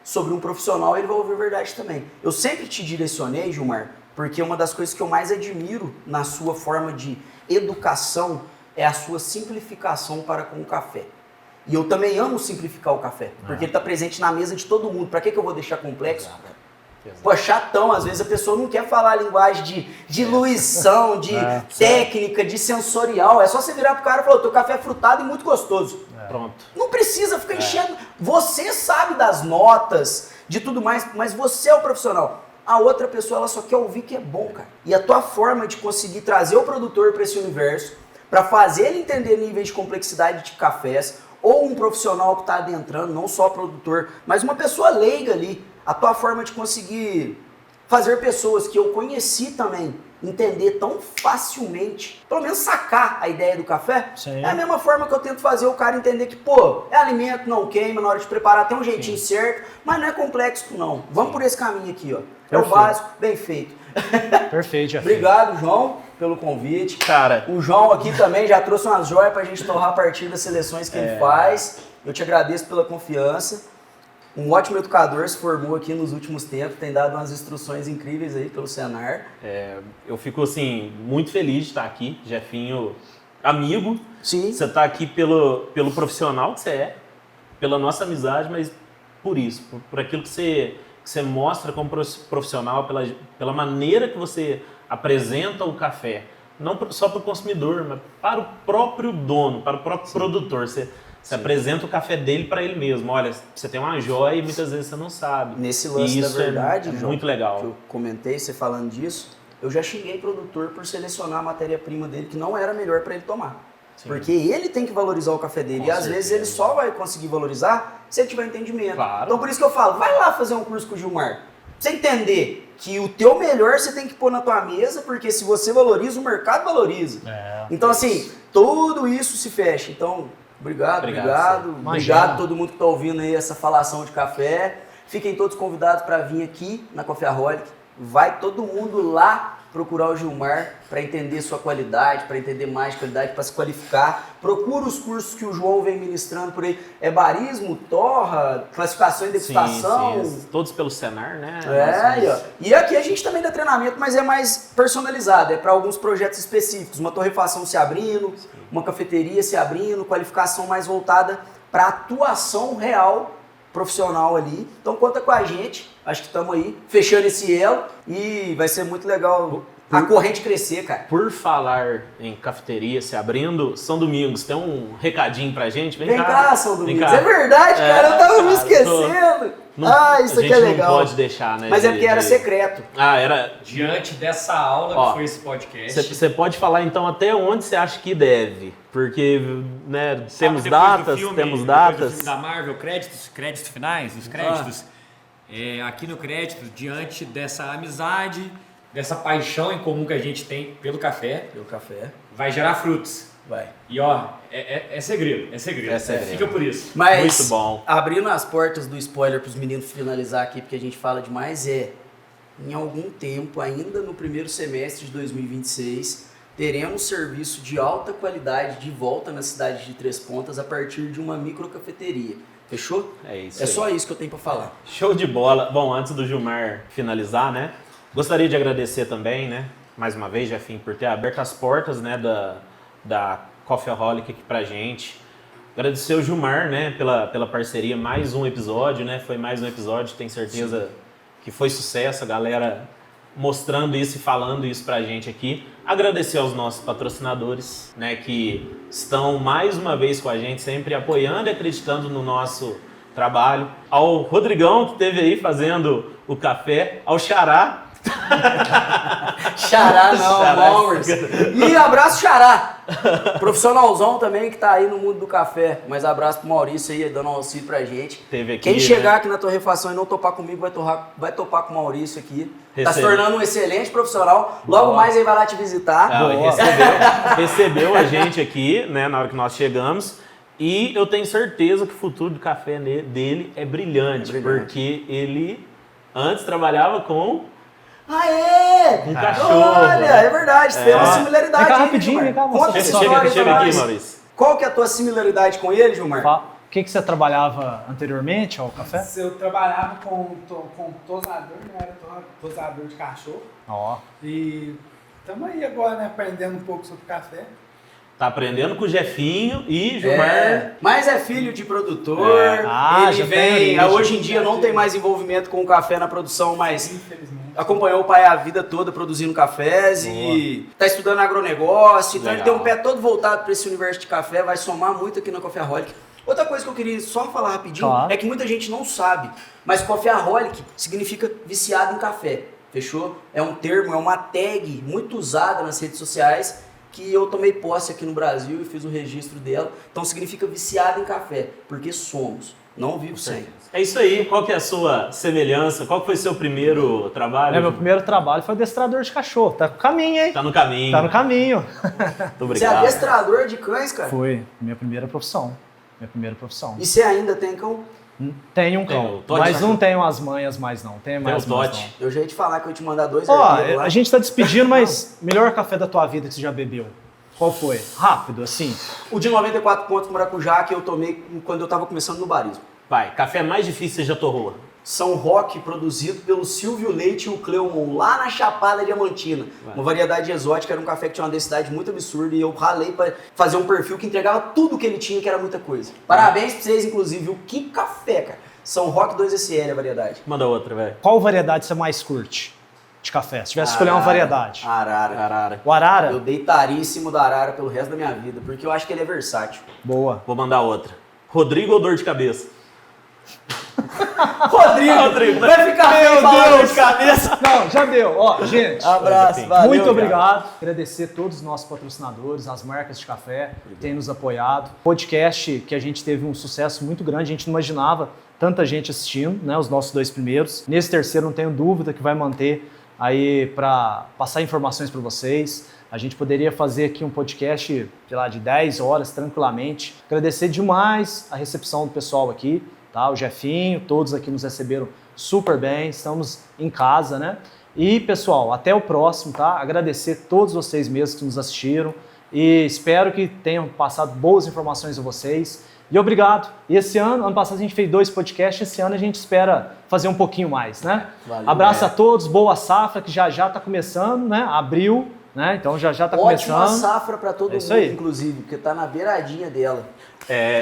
Sobre um profissional, ele vai ouvir a verdade também. Eu sempre te direcionei, Gilmar, porque uma das coisas que eu mais admiro na sua forma de educação é a sua simplificação para com o café. E eu também amo simplificar o café, porque ele está presente na mesa de todo mundo. Para que eu vou deixar complexo? Pô, chatão, às vezes a pessoa não quer falar a linguagem de diluição, de técnica, de sensorial. É só você virar pro cara e falar, teu café é frutado e muito gostoso. Pronto. Não precisa ficar enchendo. Você sabe das notas, de tudo mais, mas você é o profissional. A outra pessoa, ela só quer ouvir que é bom, cara. E a tua forma de conseguir trazer o produtor para esse universo, para fazer ele entender níveis de complexidade de cafés, ou um profissional que está adentrando, não só produtor, mas uma pessoa leiga ali, a tua forma de conseguir fazer pessoas que eu conheci também entender tão facilmente, pelo menos sacar a ideia do café, é a mesma forma que eu tento fazer o cara entender que, pô, é alimento, não queima, na hora de preparar tem um jeitinho certo, mas não é complexo não. Vamos por esse caminho aqui, ó. É o básico, bem feito. Perfeito, já Obrigado, João, pelo convite. Cara, o João aqui também já trouxe umas joias pra gente torrar a partir das seleções que ele faz. Eu te agradeço pela confiança. Um ótimo educador, se formou aqui nos últimos tempos, tem dado umas instruções incríveis aí pelo Senar. Eu fico, assim, muito feliz de estar aqui, Jefinho, amigo. Sim. Você está aqui pelo profissional que você é, pela nossa amizade, mas por isso, por aquilo que você mostra como profissional, pela maneira que você apresenta o café. Não só para o consumidor, mas para o próprio dono, para o próprio produtor. Você apresenta o café dele para ele mesmo. Olha, você tem uma joia e muitas vezes você não sabe. Nesse lance da verdade, João, muito legal. Que eu comentei, você falando disso, eu já xinguei o produtor por selecionar a matéria-prima dele que não era melhor para ele tomar. Sim. Porque ele tem que valorizar o café dele. Com e às vezes ele só vai conseguir valorizar se ele tiver entendimento. Claro. Então por isso que eu falo, vai lá fazer um curso com o Gilmar. Pra você entender que o teu melhor você tem que pôr na tua mesa, porque se você valoriza, o mercado valoriza. Então assim, tudo isso se fecha. Então... Obrigado a todo mundo que está ouvindo aí essa falação de café. Fiquem todos convidados para vir aqui na Coffeeholic. Vai todo mundo lá procurar o Gilmar para entender sua qualidade, para entender mais qualidade, para se qualificar. Procura os cursos que o João vem ministrando por aí. É barismo, torra, classificação e degustação. Sim. Todos pelo Senar, né? E aqui a gente também dá treinamento, mas é mais personalizado. É para alguns projetos específicos. Uma torrefação se abrindo, uma cafeteria se abrindo, qualificação mais voltada para atuação real profissional ali. Então conta com a gente. Acho que estamos aí fechando esse elo e vai ser muito legal a corrente crescer, cara. Por falar em cafeteria se abrindo, São Domingos, tem um recadinho pra gente? Vem cá, São Domingos. É verdade, cara. Eu tava me esquecendo. Isso aqui é legal. Não pode deixar, né? Mas é porque era secreto. Era. Diante dessa aula que foi esse podcast. Você pode falar então até onde você acha que deve. Porque, né, temos datas, temos datas. Do filme da Marvel, créditos finais, os créditos. Aqui no crédito, diante dessa amizade, dessa paixão em comum que a gente tem pelo café, vai gerar frutos. Vai. E ó, é segredo. Fica por isso. Mas, muito bom. Abrindo as portas do spoiler para os meninos finalizar aqui, porque a gente fala demais, em algum tempo, ainda no primeiro semestre de 2026, teremos serviço de alta qualidade de volta na cidade de Três Pontas a partir de uma microcafeteria. Fechou? É isso. Só isso que eu tenho para falar. Show de bola. Bom, antes do Gilmar finalizar, né? Gostaria de agradecer também, né? Mais uma vez, Jefinho, por ter aberto as portas, né? Da Coffeeholic aqui pra gente. Agradecer ao Gilmar, né? Pela parceria. Mais um episódio, né? Foi mais um episódio. Tenho certeza que foi sucesso. A galera mostrando isso e falando isso pra gente aqui. Agradecer aos nossos patrocinadores, né, que estão mais uma vez com a gente, sempre apoiando e acreditando no nosso trabalho. Ao Rodrigão, que esteve aí fazendo o café. Ao Xará, Xará não, Xará. Malmers. E abraço Xará, profissionalzão também que tá aí no mundo do café. Mas abraço pro Maurício aí, dando um auxílio pra gente. Teve aqui, Quem chegar né? aqui na torrefação e não topar comigo, vai topar com o Maurício aqui. Tá se Recebe. tornando um excelente profissional. Logo mais ele vai lá te visitar. Ah, recebeu a gente aqui, né, na hora que nós chegamos. E eu tenho certeza que o futuro do café dele é brilhante, porque ele antes trabalhava com Um cachorro. Olha, é verdade, tem uma similaridade. Vem cá aí, rapidinho, Gilmar. vem cá, Conta mostra essa só. história Chega pra aqui, nós. Maurício. Qual que é a tua similaridade com ele, Gilmar? O que você trabalhava anteriormente ao café? Eu trabalhava com tosador, né? Era tosador de cachorro. Ó, E estamos aí agora, né? Aprendendo um pouco sobre café. Tá aprendendo com o Jefinho e Gilmar. Mas é filho de produtor, Ah, ele já tem vem, origem. hoje em dia não tem mais envolvimento com o café na produção, mas Infelizmente. acompanhou o pai a vida toda produzindo cafés e tá estudando agronegócio, então ele tem Legal. um pé todo voltado para esse universo de café, vai somar muito aqui na Coffeeholic. Outra coisa que eu queria só falar rapidinho Claro. é que muita gente não sabe, mas Coffeeholic significa viciado em café, fechou? É um termo, é uma tag muito usada nas redes sociais que eu tomei posse aqui no Brasil e fiz o registro dela. Então significa viciado em café, porque somos, não vivo sem. É isso aí. Qual que é a sua semelhança? Qual que foi seu primeiro trabalho? meu primeiro trabalho foi adestrador de cachorro. Tá no caminho, hein? Tá no caminho. Tá no caminho. Muito Você é obrigado. adestrador de cães, cara? Foi minha primeira profissão. E você ainda tem cão? Tenho um Tem o cão, Tote. mas não tenho as manhas mais não. Tenho Tem mais o manhas, Tote. Eu já ia te falar que eu ia te mandar 2 Ó, arquivos lá. a gente tá despedindo, mas melhor café da tua vida que você já bebeu. Qual foi? Rápido, assim. O de 94 pontos maracujá que eu tomei quando eu tava começando no barismo. Vai, café mais difícil você já torrou. São Roque, produzido pelo Silvio Leite e o Cleomon, lá na Chapada Diamantina. Uma variedade exótica, era um café que tinha uma densidade muito absurda e eu ralei pra fazer um perfil que entregava tudo que ele tinha, que era muita coisa. Parabéns pra vocês, inclusive. O que café, cara. São Roque 2SL a variedade. Manda outra, velho. Qual variedade você mais curte de café? Se tivesse que escolher uma variedade. Arara. Arara. O Arara? Eu deitaria em cima do Arara pelo resto da minha vida, porque eu acho que ele é versátil. Boa. Vou mandar outra. Rodrigo ou dor de cabeça? Rodrigo, vai ficar bem falar dor de cabeça. Não, já deu. Ó, gente. Abraço, valeu. Muito cara. obrigado. Agradecer a todos os nossos patrocinadores, as marcas de café que têm nos apoiado. Podcast que a gente teve um sucesso muito grande, a gente não imaginava tanta gente assistindo, né? Os nossos 2 primeiros. Nesse terceiro, não tenho dúvida que vai manter aí para passar informações para vocês. A gente poderia fazer aqui um podcast, sei lá, de 10 horas tranquilamente. Agradecer demais a recepção do pessoal aqui, tá? O Jefinho, todos aqui nos receberam super bem, estamos em casa, né? E, pessoal, até o próximo, tá? Agradecer a todos vocês mesmos que nos assistiram e espero que tenham passado boas informações a vocês. E obrigado. E esse ano passado a gente fez 2 podcasts, esse ano a gente espera fazer um pouquinho mais, né? Valeu, Abraço a todos, boa safra que já tá começando, né? Abril, né? Então já tá Ótima começando. safra pra todo É isso mundo, aí. inclusive, porque tá na beiradinha dela.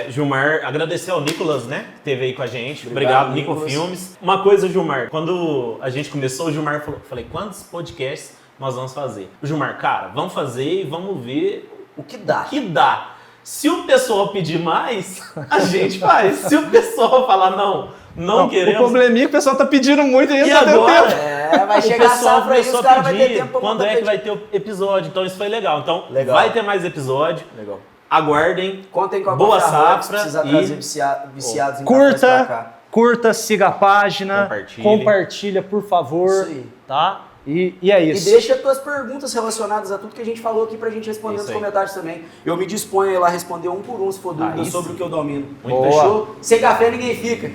Gilmar, agradecer ao Nicolas, né? Que esteve aí com a gente. Obrigado, Obrigado, Nico Nicolas. Filmes. Uma coisa, Gilmar, quando a gente começou, o Gilmar falou, falei, quantos podcasts nós vamos fazer? O Gilmar, cara, vamos fazer e vamos ver O que dá? o que dá. Se o pessoal pedir mais, a gente faz. Se o pessoal falar não O queremos. probleminha é que o pessoal tá pedindo muito e E não tá dando agora? tempo. Vai O chegar a pessoal safra aí, começou os a caras vão ter pedir tempo pra quando mandar é que pedir. vai ter o episódio. Então isso foi legal. Então Legal. vai ter mais episódio. Legal. Aguardem. Contem com a Boa Coffeeholic, safra se precisar e- trazer viciados em cafés pra cá. Curta, siga a página, Compartilhe. por favor, Isso aí. tá? E é E isso. deixa as tuas perguntas relacionadas a tudo que a gente falou aqui pra gente responder Isso nos aí. comentários também. Eu me disponho a ir lá responder um por um, se for dúvida Aí sobre sim. o que eu domino. Muito Fechou? Sem café ninguém fica.